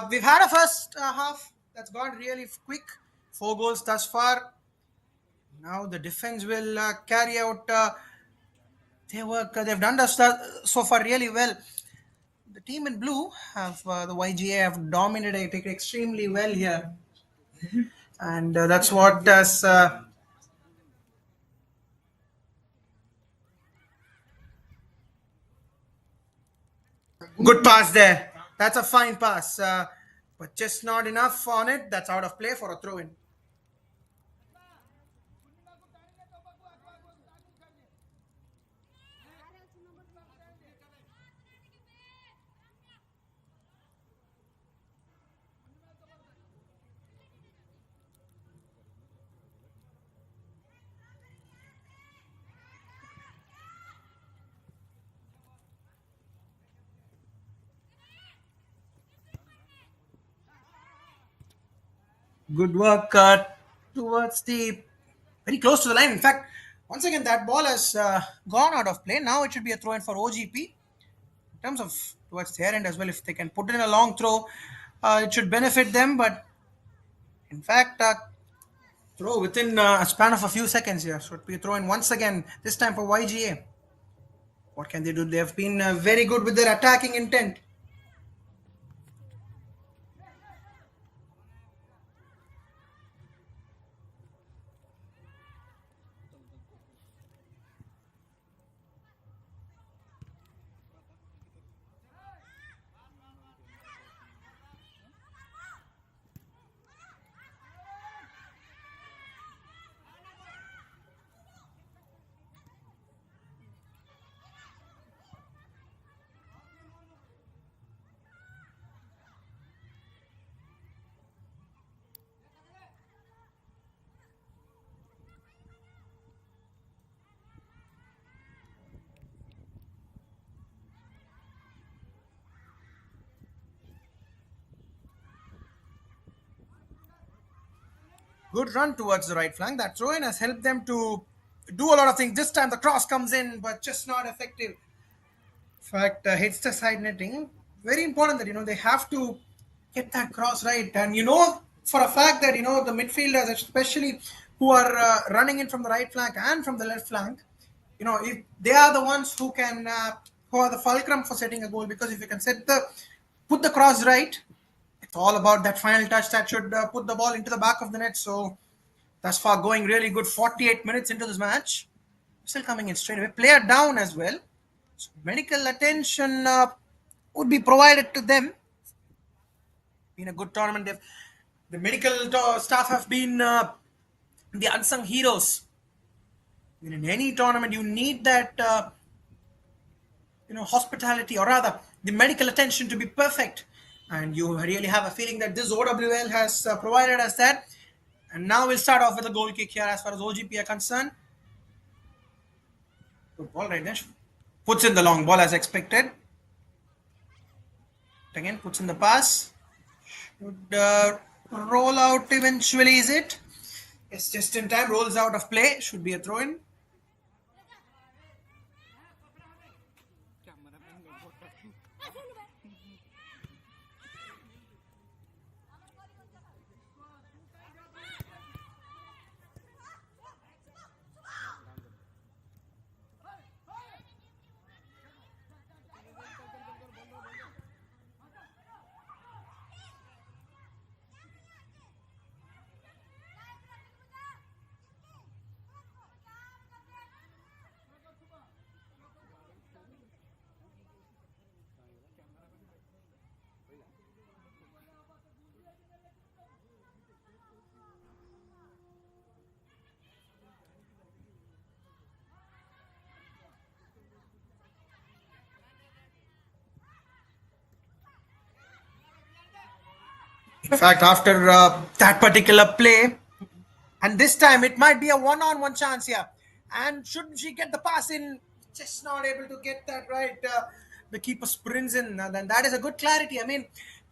Speaker 1: we've had a first half that's gone really quick. 4 goals thus far. Now the defense will carry out their work. They've done this so far really well. The team in blue have the YGA have dominated it extremely well here, and that's what has. Good pass there. That's a fine pass, but just not enough on it. That's out of play for a throw in. Good work towards the very close to the line. In fact, once again, that ball has gone out of play. Now it should be a throw in for OGP. In terms of towards their end as well, if they can put in a long throw, it should benefit them. But in fact, throw within a span of a few seconds here. So it be a throw in once again, this time for YGA. What can they do? They have been very good with their attacking intent. Good run towards the right flank. That throw in has helped them to do a lot of things. This time the cross comes in, but just not effective. In fact, hits the side netting. Very important that they have to get that cross right, and for a fact that the midfielders, especially who are running in from the right flank and from the left flank, if they are the ones who are the fulcrum for setting a goal, because if you can put the cross right, it's all about that final touch that should put the ball into the back of the net. So thus far, going really good. 48 minutes into this match, still coming in straight away. Player down as well. So medical attention would be provided to them. Been a good tournament. The medical staff have been the unsung heroes. In any tournament, you need that hospitality, or rather the medical attention, to be perfect, and you really have a feeling that this OWL has provided us that. And now we'll start off with a goal kick here as far as OGP are concerned. Good ball right there. Puts in the long ball as expected. Again, puts in the pass. Should roll out eventually, is it? It's just in time. Rolls out of play. Should be a throw in. In fact, after that particular play, and this time it might be a one-on-one chance here. And should she get the pass in, just not able to get that right. The keeper sprints in, and then that is a good clarity. I mean,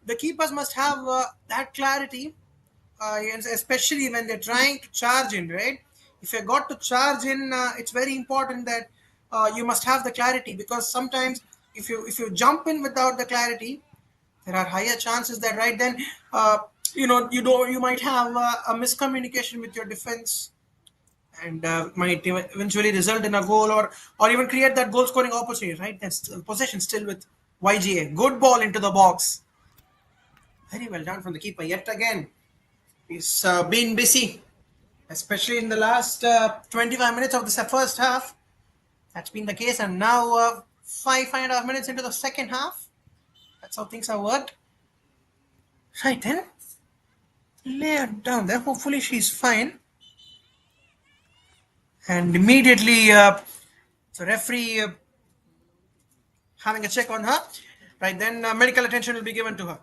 Speaker 1: the keepers must have that clarity, and especially when they're trying to charge in, right? If you got to charge in, it's very important that you must have the clarity, because sometimes if you jump in without the clarity, there are higher chances that right then, you might have a miscommunication with your defense, and might eventually result in a goal, or even create that goal scoring opportunity. Right, that's possession still with YGA. Good ball into the box. Very well done from the keeper yet again. He's been busy, especially in the last 25 minutes of the first half. That's been the case, and now 5.5 minutes into the second half. That's how things have worked. Right then, lay her down there. Hopefully, she's fine. And immediately, the referee having a check on her. Right then, medical attention will be given to her.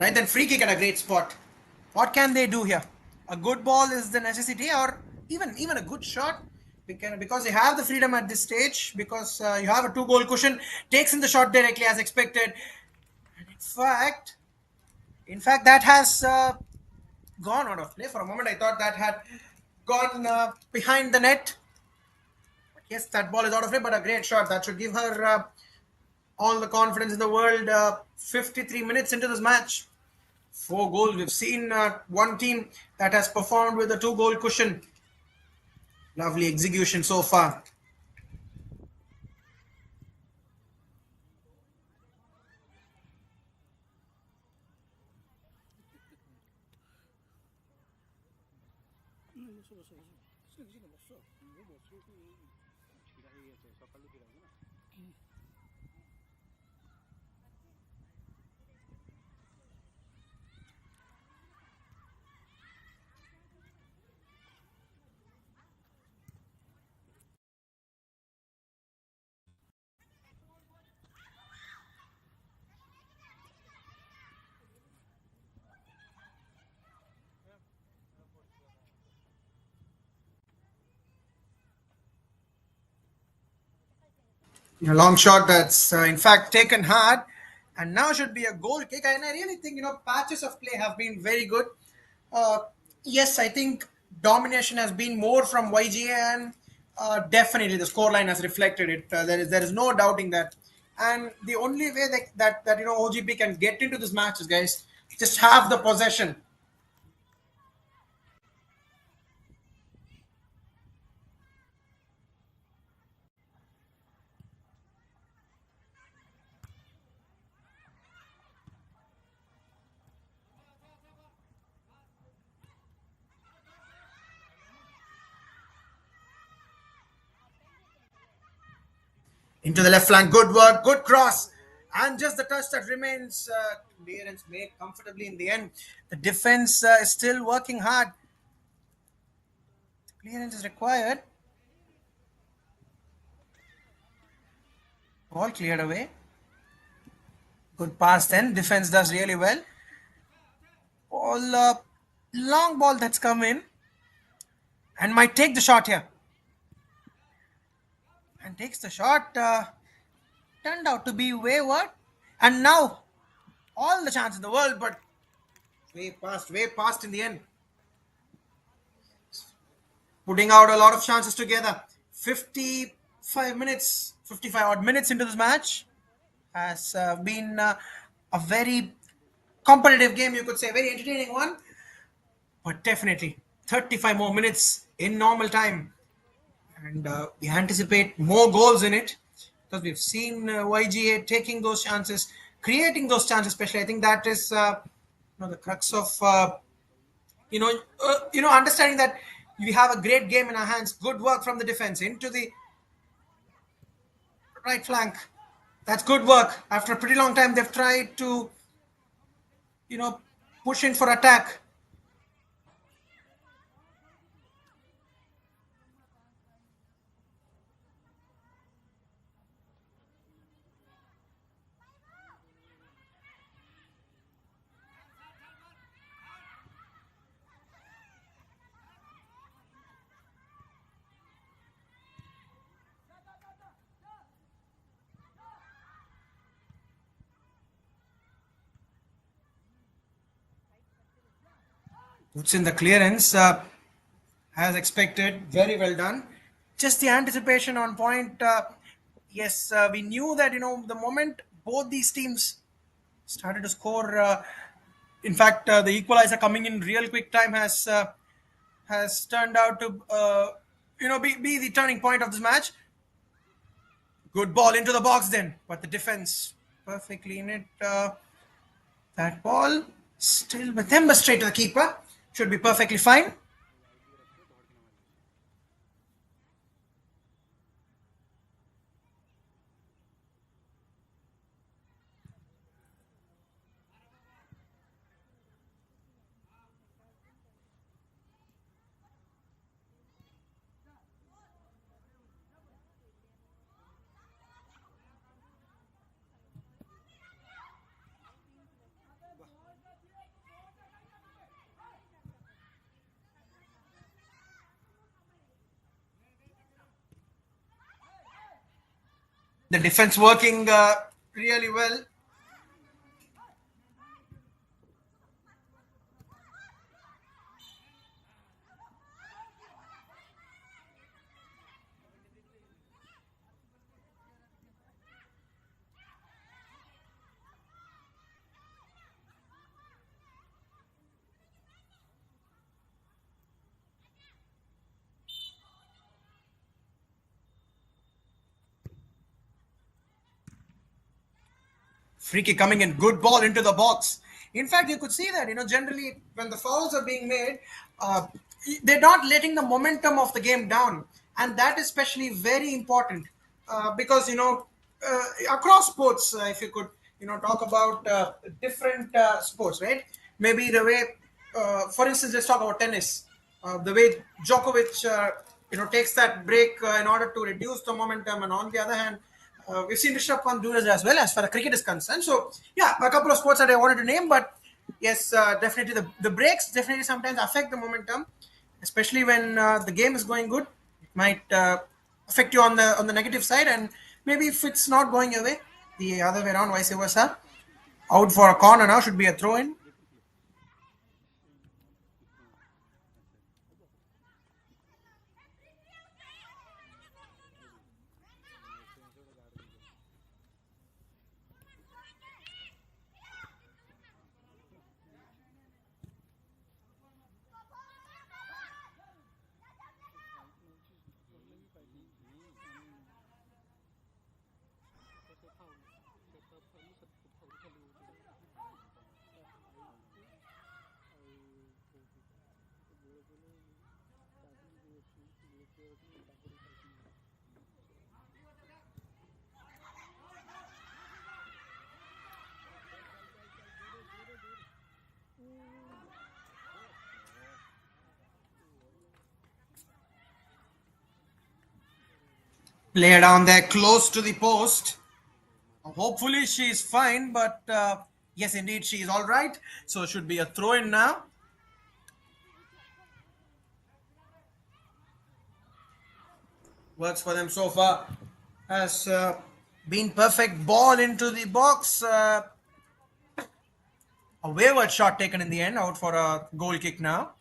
Speaker 1: Right then, free kick at a great spot. What can they do here? A good ball is the necessity, or even a good shot. Because they have the freedom at this stage, because you have a two-goal cushion, takes in the shot directly as expected. And in fact, that has gone out of play. For a moment, I thought that had gone behind the net. Yes, that ball is out of play, but a great shot. That should give her all the confidence in the world. 53 minutes into this match. 4 goals. We've seen one team that has performed with a two-goal cushion. Lovely execution so far.
Speaker 2: ବସ ବସ ବସ କିଛି ନାହିଁ ବସ ବସିବାକୁ ଛିଡ଼ା ହେଇଯାଇଛି ସକାଳୁ ଛିଡ଼ା ହବ ନା।
Speaker 1: A long shot that's in fact taken hard, and now should be a goal kick. And I really think patches of play have been very good. Uh, yes, I think domination has been more from YGA, and definitely the scoreline has reflected it. There is no doubting that. And the only way that OGP can get into this matches, guys, just have the possession. Into the left flank, good work, good cross, and just the touch that remains. Clearance made comfortably in the end. The defense is still working hard. Clearance is required. Ball cleared away. Good pass then. Defense does really well. Ball, long ball that's come in, and might take the shot here. And takes the shot. Turned out to be wayward, and now all the chance in the world, but way past in the end. putting out a lot of chances together. 55 minutes, 55 odd minutes into this match has been a very competitive game, you could say, very entertaining one, but definitely 35 more minutes in normal time. And we anticipate more goals in it because we've seen YGA taking those chances, creating those chances. Especially, I think that is the crux of understanding that we have a great game in our hands. Good work from the defense into the right flank. That's good work. After a pretty long time, they've tried to you know push in for attack. Puts in the clearance as expected. Very well done. Just the anticipation on point. Yes, we knew that the moment both these teams started to score. In fact, the equalizer coming in real quick time has turned out to be the turning point of this match. Good ball into the box then, but the defense perfectly in it. That ball still with them, but straight to the keeper. Should be perfectly fine. The defense working really well. Free kick coming in, good ball into the box. In fact, you could see that generally when the fouls are being made, uh, they're not letting the momentum of the game down, and that is especially very important because across sports, if you could talk about different sports, right? Maybe the way, for instance, let's talk about tennis. The way Djokovic, takes that break in order to reduce the momentum, and on the other hand, we've seen Rishabh Pant do this as well as far as cricket is concerned. So yeah, a couple of sports that I wanted to name, but yes, definitely the breaks definitely sometimes affect the momentum, especially when the game is going good. It might affect you on the negative side, and maybe if it's not going your way, the other way around, vice versa. Out for a corner now should be a throw in. Lay her down there close to the post. Hopefully she's fine, but yes, indeed she is all right. So it should be a throw in now. Works for them so far. Has been perfect ball into the box. A wayward shot taken in the end, out for a goal kick now.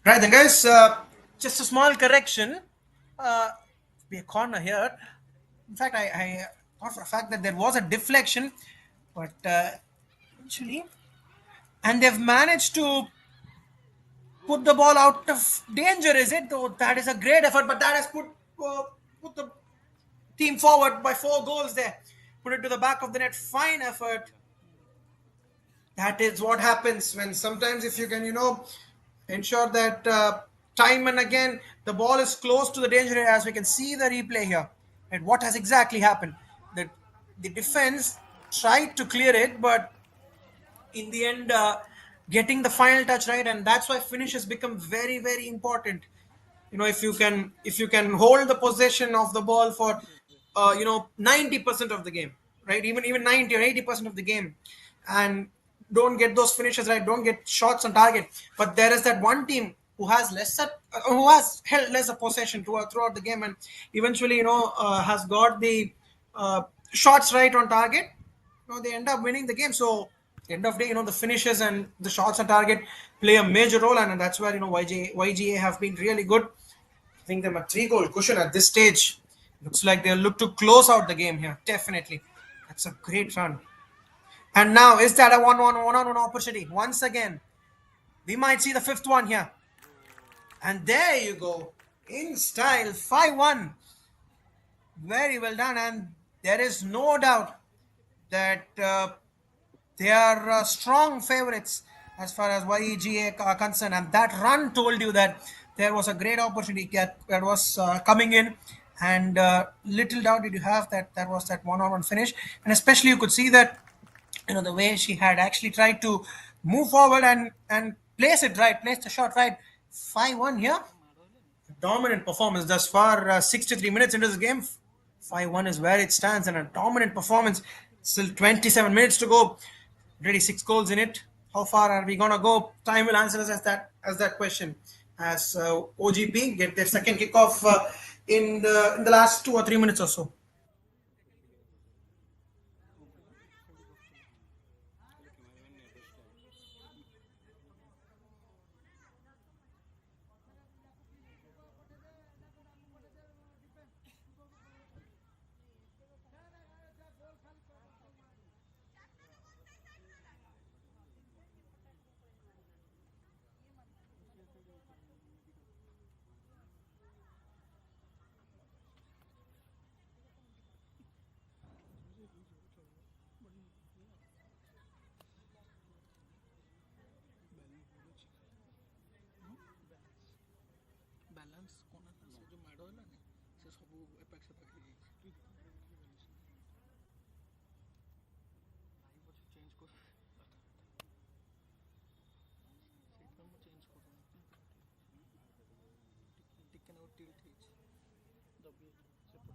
Speaker 1: Right then, guys. Just a small correction. Uh, be a corner here. In fact, I thought for a fact that there was a deflection, but actually, and they've managed to put the ball out of danger. Is it? Though that is a great effort, but that has put the team forward by 4 goals there. Put it to the back of the net. Fine effort. That is what happens when sometimes if you can ensure that time and again the ball is close to the danger area, as we can see the replay here, and what has exactly happened, that the defense tried to clear it, but in the end getting the final touch right, and that's why finishes become very very important. If you can hold the possession of the ball for 90% of the game, right, even 90 or 80% of the game, and don't get those finishes right, don't get shots on target, but there is that one team who has held lesser possession throughout the game, and eventually has got the uh, shots right on target. They end up winning the game. So end of day, the finishes and the shots on target play a major role, and that's where YGA have been really good. Giving them a 3 goal cushion at this stage. Looks like they'll look to close out the game here. Definitely. That's a great run. And now, is that a one-on-one opportunity? Once again, we might see the fifth one here. And there you go. In style, 5-1. Very well done. And there is no doubt that they are strong favorites as far as YEGA are concerned. And that run told you that there was a great opportunity that was coming in. And little doubt did you have that that was that one-on-one finish. And especially you could see that, the way she had actually tried to move forward and place it right, place the shot right. 5-1 here. Dominant performance thus far. 63 minutes into this game. 5-1 is where it stands, and a dominant performance. Still 27 minutes to go. Already 6 goals in it. How far are we gonna go? Time will answer us as that question. As OGP get their second kickoff in the last 2 or 3 minutes or so.
Speaker 2: Balance କ'ଣ ସେ ଯେଉଁ ମାଡ଼ ହେଲାନି ସେ ସବୁ ଏପାଖ ସେପାଖ ହେଇଯାଇଛି। ଚେଞ୍ଜ କର ସେଇଥିପାଇଁ ମୁଁ ଚେଞ୍ଜ କରୁନି ଟିକେ ନାକୁ ଟିଲ୍ଟ ହେଇଛି ଦବି ସେପଟେ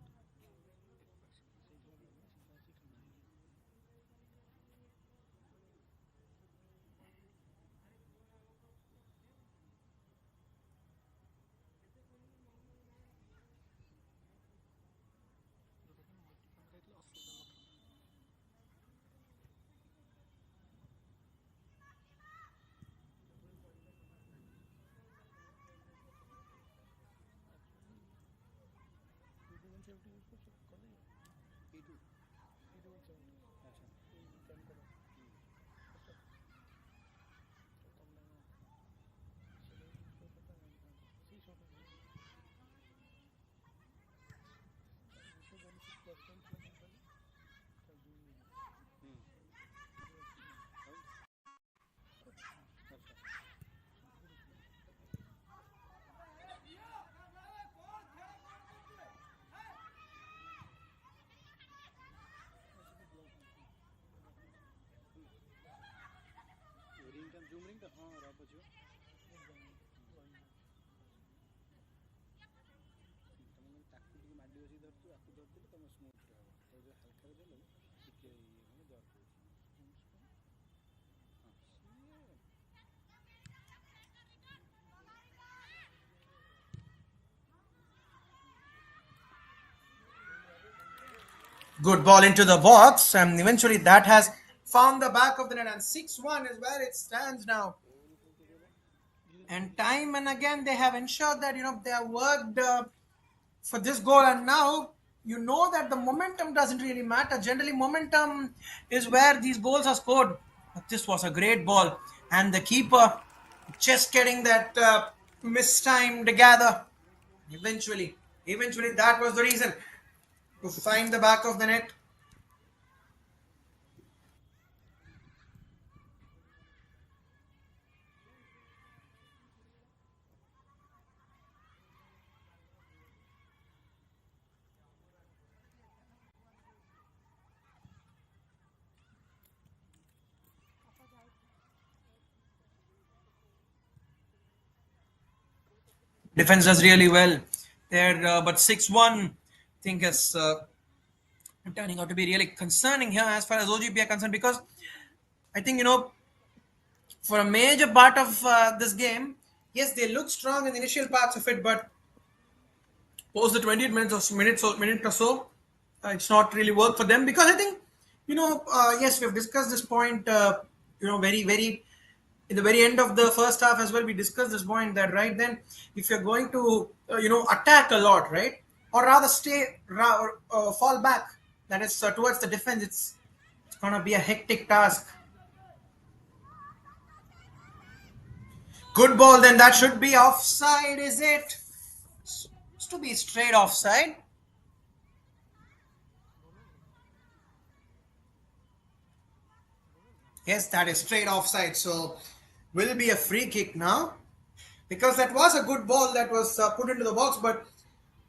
Speaker 1: Good ball into the box, and eventually that has found the back of the net, and 6-1 is where it stands now. And time and again, they have ensured that they have worked for this goal. And now you know that the momentum doesn't really matter. Generally, momentum is where these goals are scored. But this was a great ball, and the keeper just getting that mistimed gather. Eventually, that was the reason to find the back of the net. Defense does really well there, but 6-1, I think is turning out to be really concerning here as far as OGP are concerned, because I think for a major part of this game, yes, they look strong in the initial parts of it, but post the 28 minute or so, it's not really worked for them, because I think yes, we have discussed this point very in the very end of the first half as well. We discussed this point that right then, if you're going to attack a lot, right, or rather fall back, that is towards the defense, it's going to be a hectic task. Good ball, then that should be offside, is it? It's to be straight offside. Yes, that is straight offside. So will be a free kick now, because that was a good ball that was put into the box, but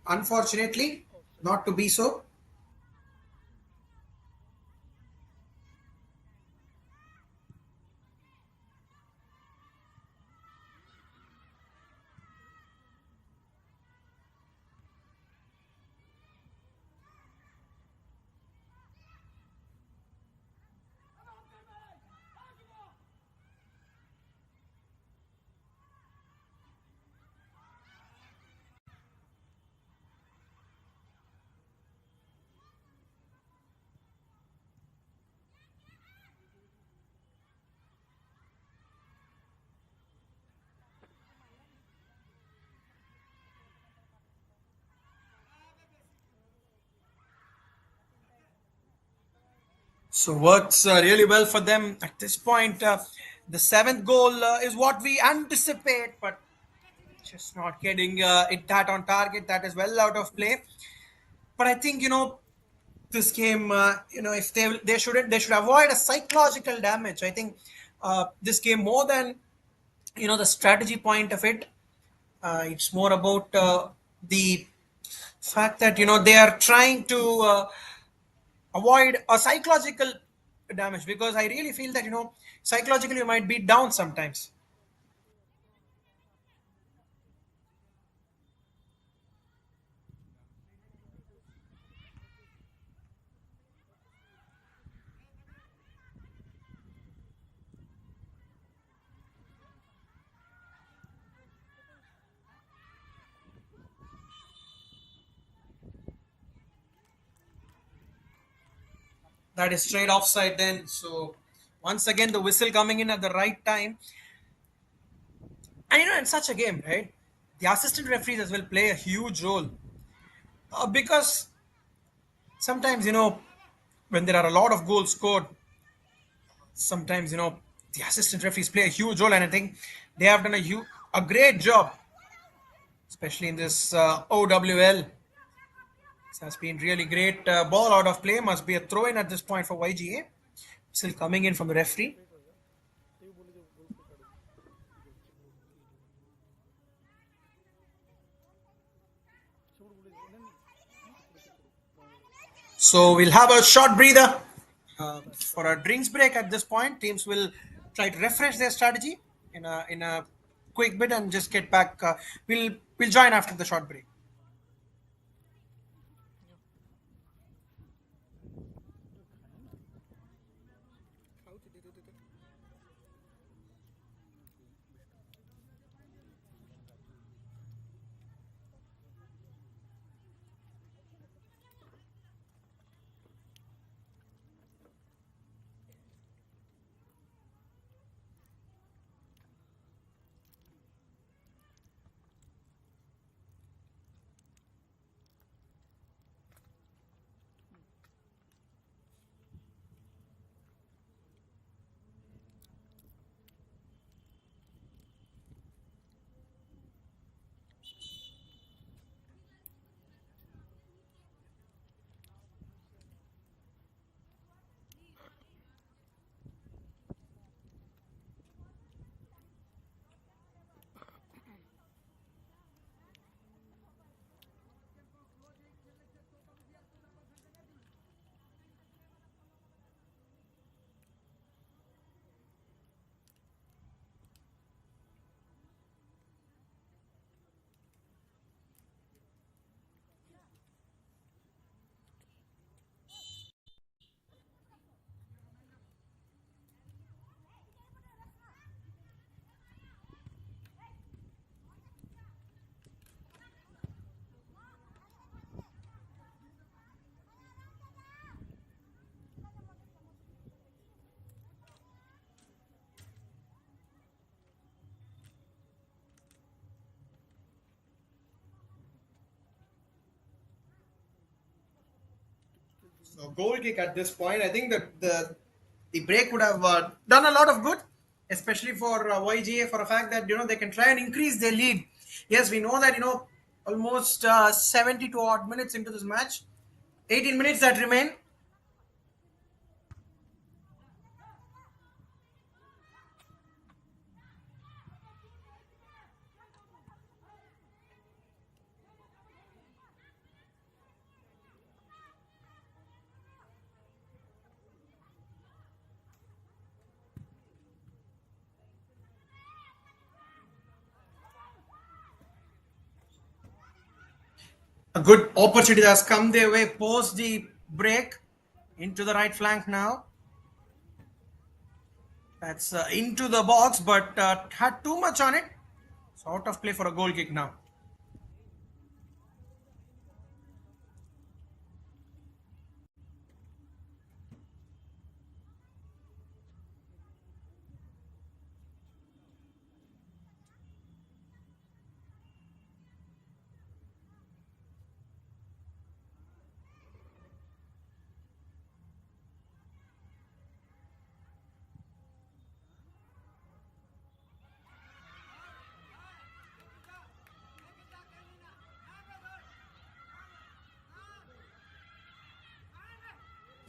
Speaker 1: unfortunately, not to be so. So works really well for them at this point. The seventh goal is what we anticipate, but just not getting it that on target. That is well out of play. But I think this game, if they should avoid a psychological damage. I think this game, more than the strategy point of it, it's more about the fact that they are trying to avoid a psychological damage, because I really feel that psychologically you might be down sometimes. That is straight offside then. So once again, the whistle coming in at the right time. And in such a game, right, the assistant referees as well play a huge role, because sometimes when there are a lot of goals scored, sometimes the assistant referees play a huge role, and I think they have done a great job, especially in this OWL. This has been really great. Ball out of play, must be a throw in at this point for YGA. Still coming in from the referee. So we'll have a short breather for a drinks break at this point. Teams will try to refresh their strategy in a quick bit and just get back. We'll join after the short break. So goal kick at this point. I think that the break would have done a lot of good, especially for YGA, for a fact that they can try and increase their lead. Yes, we know that almost 72 odd minutes into this match, 18 minutes that remain. A good opportunity has come their way post the break into the right flank now. That's into the box, but had too much on it. So out of play for a goal kick now.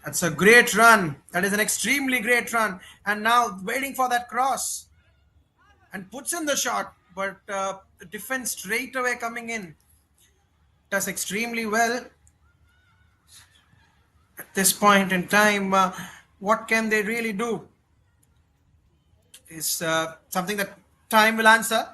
Speaker 1: That's a great run. That is an extremely great run. And now waiting for that cross and puts in the shot, but the defense straight away coming in. Does extremely well at this point in time. What can they really do? Is something that time will answer.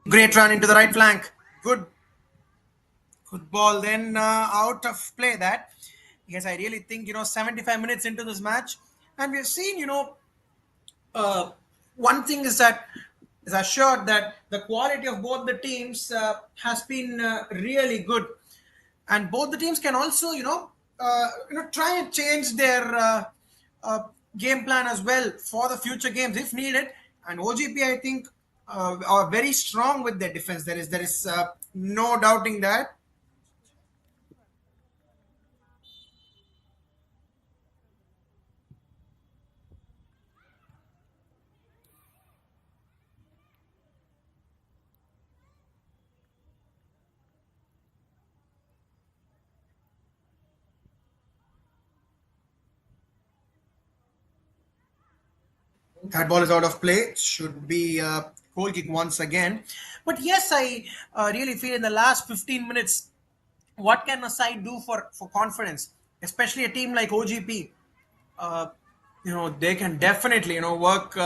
Speaker 1: Great run into the right flank. Good, good ball. Then out of play that. Yes, I really think 75 minutes into this match, and we've seen uh, one thing is that is assured that the quality of both the teams has been really good, and both the teams can also try and change their uh, game plan as well for the future games if needed. And OGP, I think, are very strong with their defense. There is no doubting that. That ball is out of play. Should be goal kick once again. But yes, I really feel in the last 15 minutes, what can a side do for confidence, especially a team like OGP? Uh, they can definitely work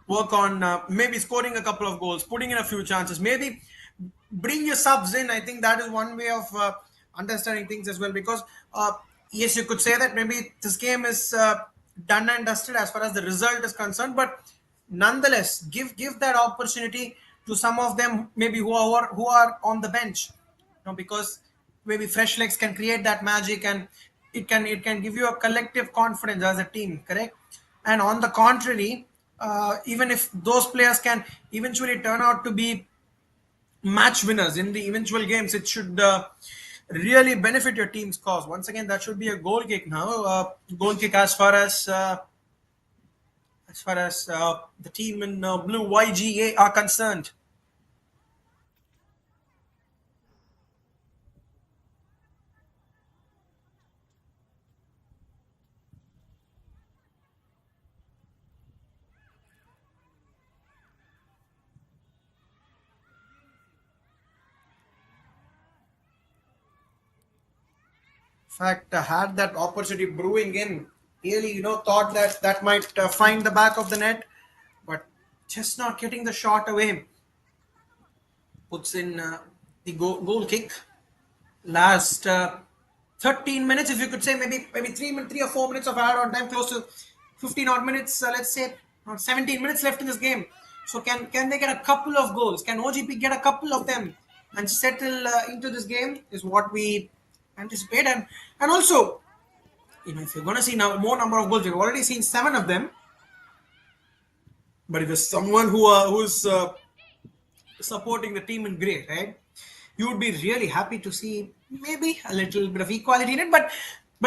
Speaker 1: on maybe scoring a couple of goals, putting in a few chances, maybe bring your subs in. I think that is one way of understanding things as well. Because yes, you could say that maybe this game is done and dusted as far as the result is concerned, but nonetheless, give that opportunity to some of them, maybe who are on the bench, because maybe fresh legs can create that magic, and it can give you a collective confidence as a team, correct? And on the contrary, even if those players can eventually turn out to be match winners in the eventual games, it should really benefit your team's cause. Once again, that should be a goal kick now. Goal kick as far as the team in blue YGA are concerned. fact, had that opportunity brewing in. Really, thought that that might find the back of the net, but just not getting the shot away. Puts in the goal kick. Last 13 minutes, if you could say, maybe 3 or 4 minutes of add on time, close to 15 odd minutes, let's say, or 17 minutes left in this game. So can they get a couple of goals? Can OGP get a couple of them and settle into this game? Is what we anticipate. And also, if you're going to see now more number of goals, we've already seen 7 of them. But if there's someone who's supporting the team in grey, right? You would be really happy to see maybe a little bit of equality in it, but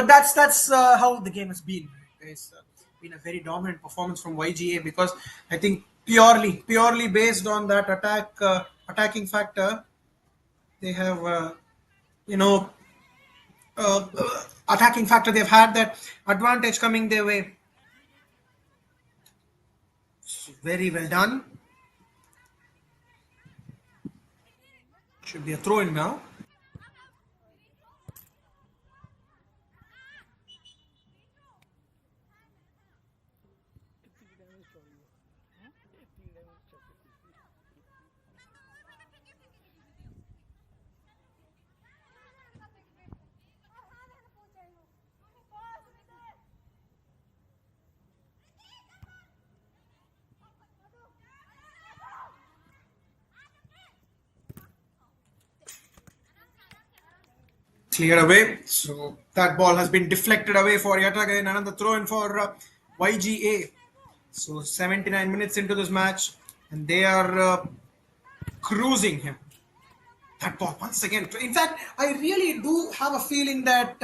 Speaker 1: that's how the game has been. It's been a very dominant performance from YGA because I think purely based on that attacking factor, they have you know attacking factor. They've had that advantage coming their way. Very well done. Should be a throw in now.
Speaker 2: कितनी damage चल रही है इतनी damage चल रही है
Speaker 1: Cleared away. So that ball has been deflected away for yet again another throw in for YGA. So 79 minutes into this match, and they are cruising him. That ball once again. In fact, I really do have a feeling that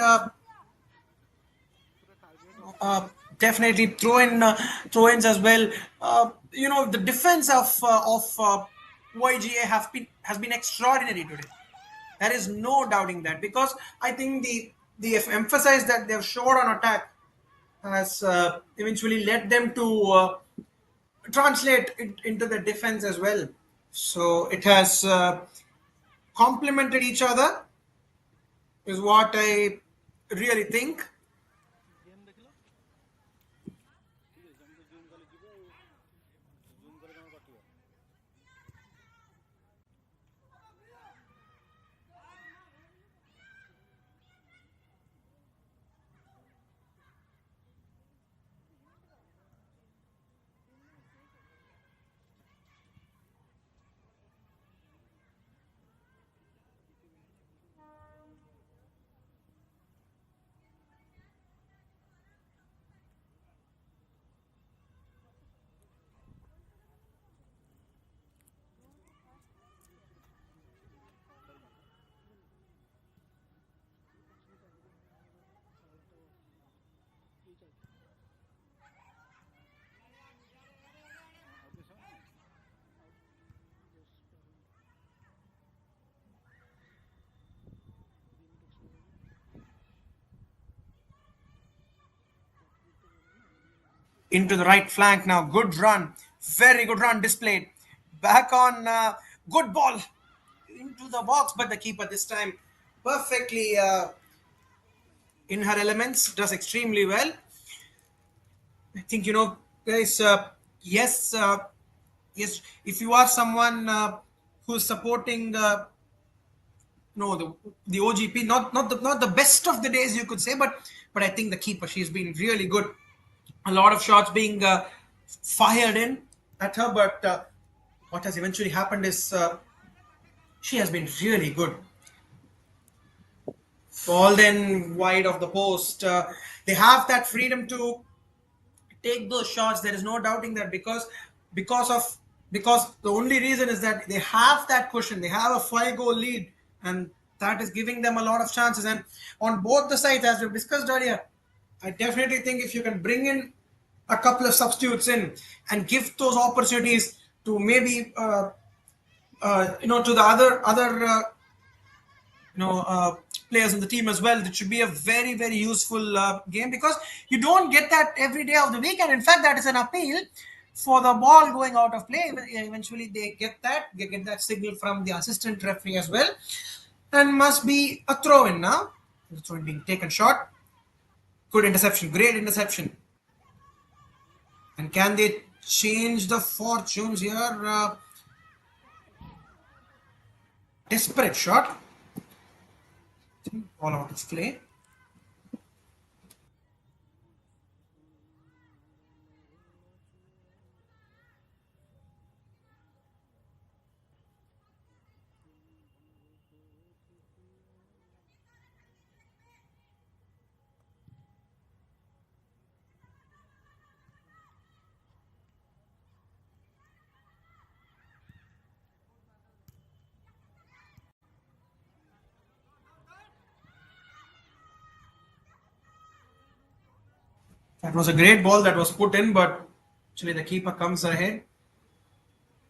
Speaker 1: definitely throw-ins as well. The defense of YGA has been extraordinary today. There is no doubting that because I think the emphasis that they've showed on attack has eventually led them to translate it into the defense as well. So it has complemented each other, is what I really think.
Speaker 2: Game देखिल ठीक है जमको zoom कले ଯିବ zoom करे तमे कटियो
Speaker 1: Into the right flank now. Good run. Very good run displayed. Back on good ball into the box, but the keeper this time perfectly in her elements, does extremely well. I think, guys, yes, yes, if you are someone who's supporting no the OGP, not the best of the days you could say, but I think the keeper, she's been really good. A lot of shots being fired in at her, but what has eventually happened is she has been really good. Ball then wide of the post. They have that freedom to take those shots. There is no doubting that because of because the only reason is that they have that cushion. They have a 5 goal lead, and that is giving them a lot of chances. And on both the sides, as we've discussed earlier, I definitely think if you can bring in a couple of substitutes in and give those opportunities to maybe to the other players in the team as well, it should be a very very useful game because you don't get that every day of the week, and in fact that is an appeal for the ball going out of play. Eventually they get that signal from the assistant referee as well, and must be a throw in now. The throw being taken short. Good interception. Great interception. And can they change the fortunes here? Desperate shot. All out of play. That was a great ball that was put in, but actually the keeper comes ahead.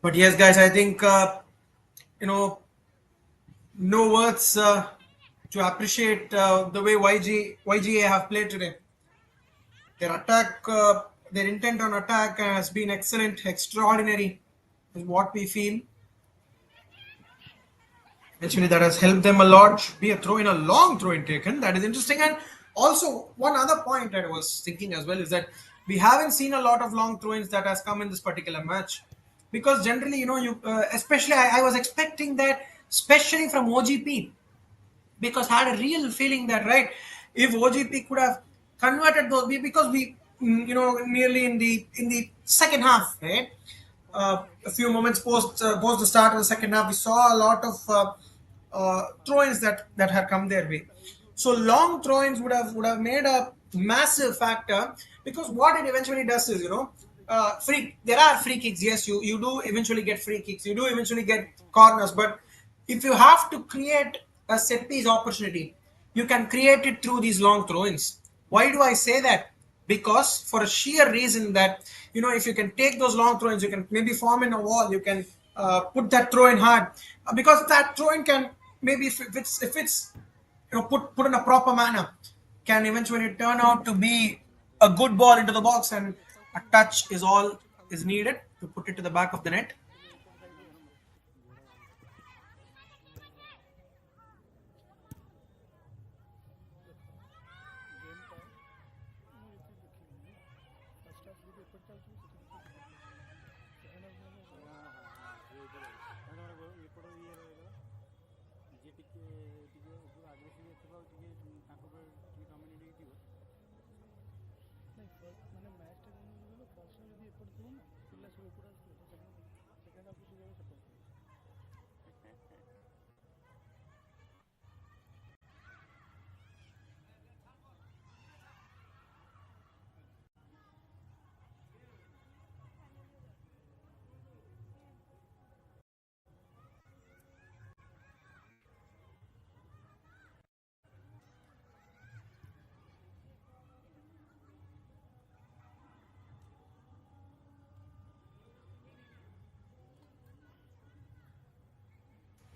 Speaker 1: But yes, guys, I think you know no words to appreciate the way YGA have played today. Their attack, their intent on attack has been excellent, extraordinary, is what we feel. Actually, that has helped them a lot. Be a throw in, a long throw in taken. That is interesting. And also, one other point that I was thinking as well is that we haven't seen a lot of long throw-ins that has come in this particular match, because generally, especially I was expecting that, especially from OGP, because I had a real feeling that, right, if OGP could have converted those, because we nearly in the second half, right, a few moments post the start of the second half, we saw a lot of throw-ins that had come their way. So long throw-ins would have made a massive factor, because what it eventually does is, free there are free kicks. Yes, you do eventually get free kicks, you do eventually get corners, but if you have to create a set piece opportunity, you can create it through these long throw-ins. Why do I say that? Because for a sheer reason that, if you can take those long throw-ins, you can maybe form in a wall, you can put that throw-in hard. Because that throw-in can, maybe if it's put in a proper manner, can eventually turn out to be a good ball into the box, and a touch is all is needed to put it to the back of the net.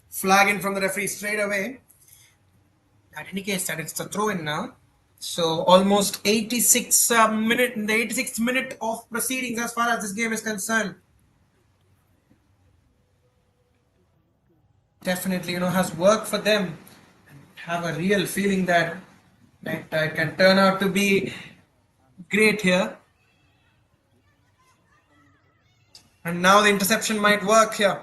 Speaker 1: Flag in from the referee straight away. That indicates that it's a throw in now. So almost 86 minute in the 86th minute of proceedings as far as this game is concerned. Definitely, has worked for them. Have a real feeling that can turn out to be great here. And now the interception might work here.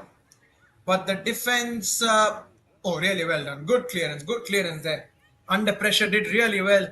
Speaker 1: But the defense, oh, really well done. Good clearance there. Under pressure, did really well.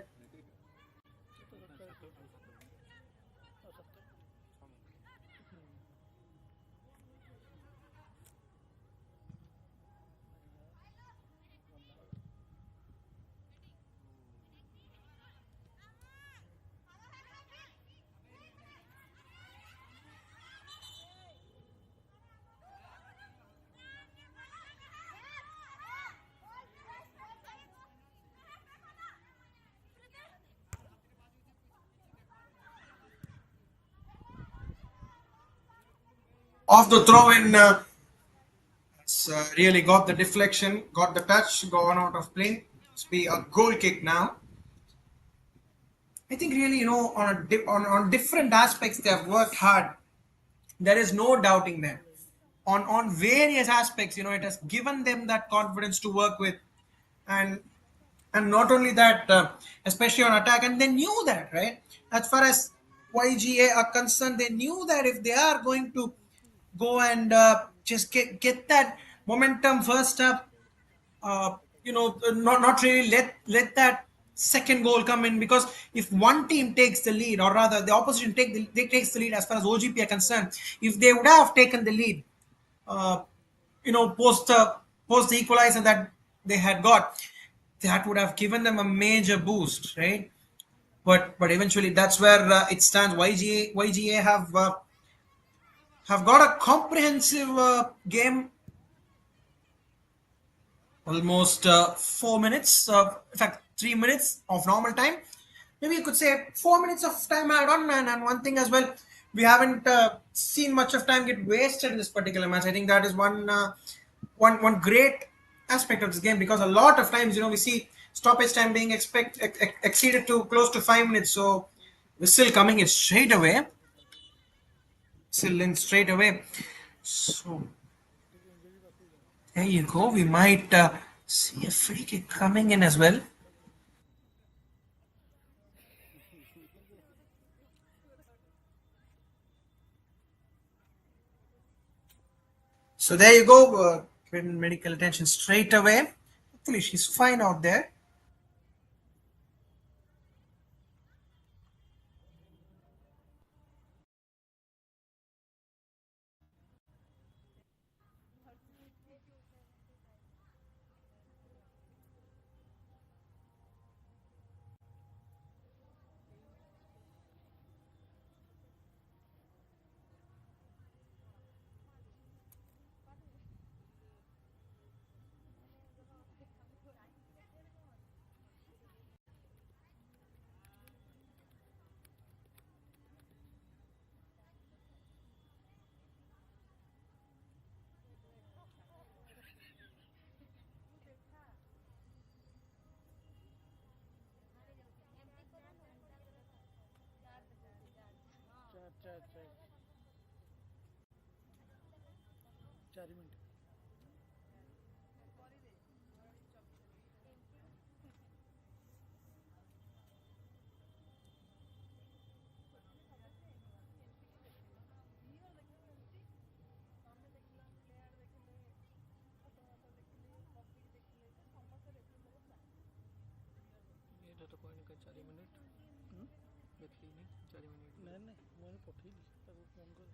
Speaker 1: Off the throw in, really got the deflection, got the touch, gone out of play. It's be a goal kick now. I think really, on different aspects they have worked hard. There is no doubting them. On various aspects, it has given them that confidence to work with, and And not only that, especially on attack, and they knew that, right? As far as YGA are concerned, they knew that if they are going to go and just get that momentum first up, not really let that second goal come in, because if one team takes the lead, or rather the opposition takes the lead as far as OGP are concerned, if they would have taken the lead, uh, post the equalizer that they had got, that would have given them a major boost, right? But eventually, that's where it stands. YGA have got a comprehensive game, almost 4 minutes, in fact 3 minutes of normal time. Maybe you could say 4 minutes of time add on, and one thing as well, we haven't seen much of time get wasted in this particular match. I think that is one great aspect of this game, because a lot of times, we see stoppage time being exceeded to close to 5 minutes. So we're still coming in straight away, still in straight away. So there you go. We might see a free kick coming in as well. So there you go. Given medical attention straight away. Hopefully she's fine out there.
Speaker 2: चार चार चार 4 minute ଏଇଟା ତ କହିନି କି 4 minute ଦେଖିନି 4 minute ନାଇଁ ନାଇଁ ମୁଁ ପଠେଇଲି ତାକୁ ଫୋନ୍ କରି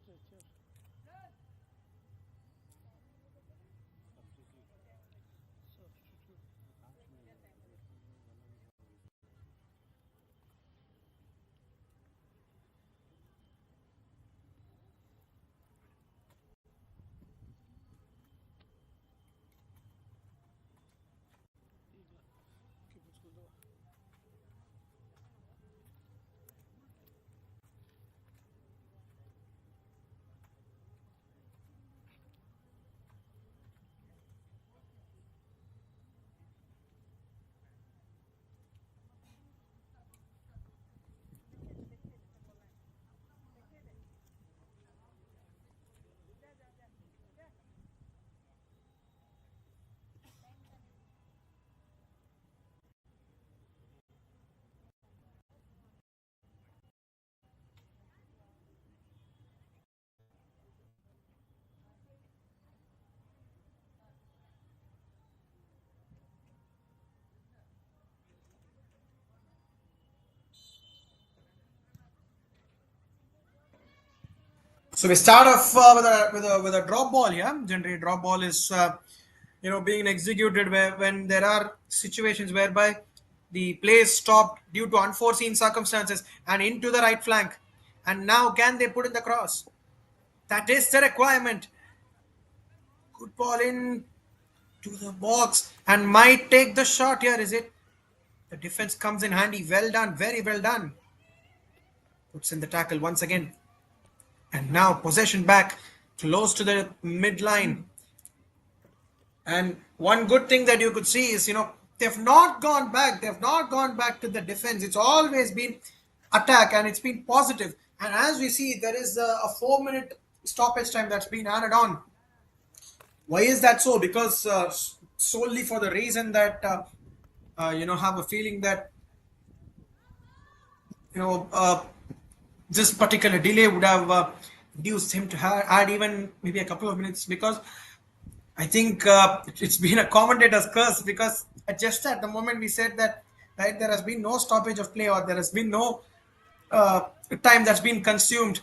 Speaker 2: ଷ୍ଟ୍ରେଚର୍ ସବଷ୍ଟିଟ୍ୟୁଟ୍ କି ବୁଝିଦେବା
Speaker 1: So we start off with a drop ball here. Generally, drop ball is being executed when there are situations whereby the play is stopped due to unforeseen circumstances and into the right flank. And now, can they put in the cross? That is the requirement. Good ball in to the box and might take the shot here. Is it? The defense comes in handy. Well done. Very well done. Puts in the tackle once again. And now possession back close to the midline. And one good thing that you could see is, they've not gone back. They've not gone back to the defense. It's always been attack, and it's been positive. And as we see, there is a 4 minute stoppage time that's been added on. Why is that so? Because solely for the reason that have a feeling that you know this particular delay would have induced him to add even maybe a couple of minutes, because I think it's been a commentator's curse, because just at the moment we said that, right, there has been no stoppage of play, or there has been no uh, time that's been consumed.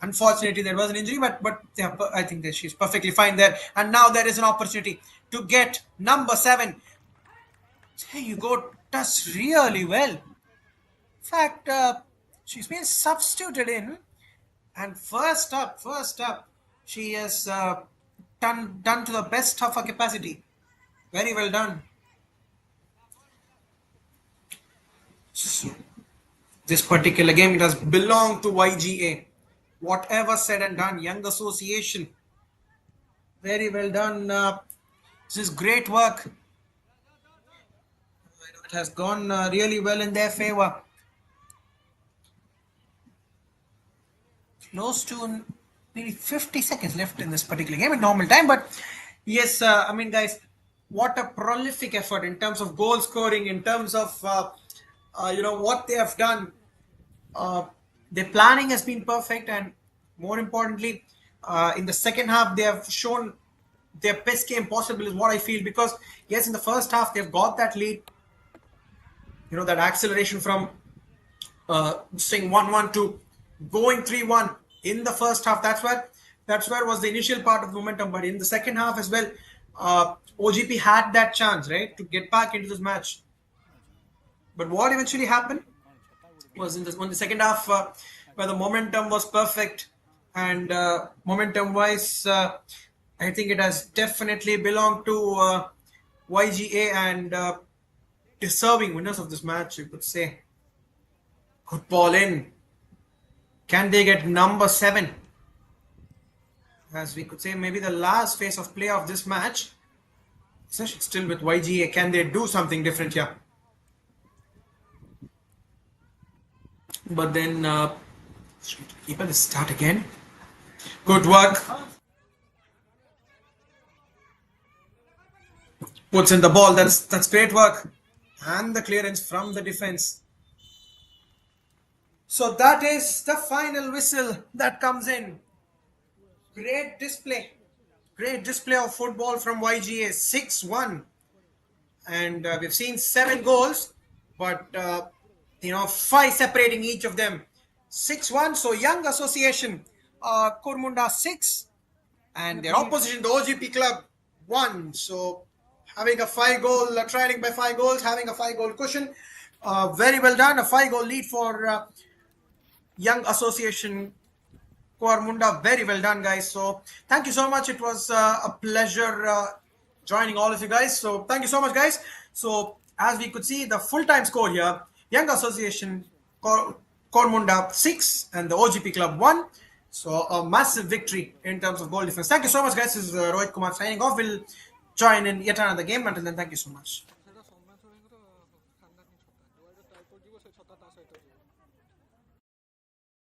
Speaker 1: Unfortunately, there was an injury, but yeah, I think that she's perfectly fine there. And now there is an opportunity to get number 7. There you go. Does really well. In fact, she's been substituted in, and first up, she has done to the best of her capacity. Very well done. So, this particular game, it has belonged to YGA. Whatever said and done, Young Association. Very well done. This is great work. It has gone really well in their favor. Close to maybe 50 seconds left in this particular game in normal time. But yes, I mean, guys, what a prolific effort in terms of goal scoring, in terms of what they have done. Uh, their planning has been perfect, and more importantly, in the second half, they have shown their best game possible, is what I feel. Because yes, in the first half, they've got that lead, that acceleration from saying 1-1 to going 3-1 in the first half. That's where was the initial part of momentum. But in the second half as well, OGP had that chance, right, to get back into this match. But what eventually happened was in the second half, where the momentum was perfect, and momentum wise, I think it has definitely belonged to YGA, and deserving winners of this match, you could say. Good ball in. Can they get number 7? As we could say, maybe the last phase of play of this match. It's still with YGA. Can they do something different here? But then, keeper, let's start again. Good work. Puts in the ball. That's great work. And the clearance from the defense. So that is the final whistle that comes in. Great display. Great display of football from YGA. 6-1. And we've seen 7 goals, but 5 separating each of them. 6-1. So Young Association, KUARMUNDA 6, and their opposition, the OGP club, 1. So having a 5-goal, trailing by 5 goals, having a 5-goal cushion. Very well done. A 5-goal lead for Young Association KUARMUNDA. Very well done, guys. So thank you so much. It was a pleasure joining all of you guys. So thank you so much, guys. So as we could see, the full-time score here, Young Association KUARMUNDA 6 and the OGP Club 1. So a massive victory in terms of goal difference. Thank you so much, guys. This is Rohit Kumar signing off. We'll join in yet another game. Until then, thank you so much.
Speaker 2: ସେଇଟା ସୌମ୍ୟ ଚୌଧୁରୀଙ୍କର ସାଂଘାତିକ ଛତା ଯୁଆଡ଼େ try କରିଯିବ ସେ ଛତା ତା ସହିତ ଯିବ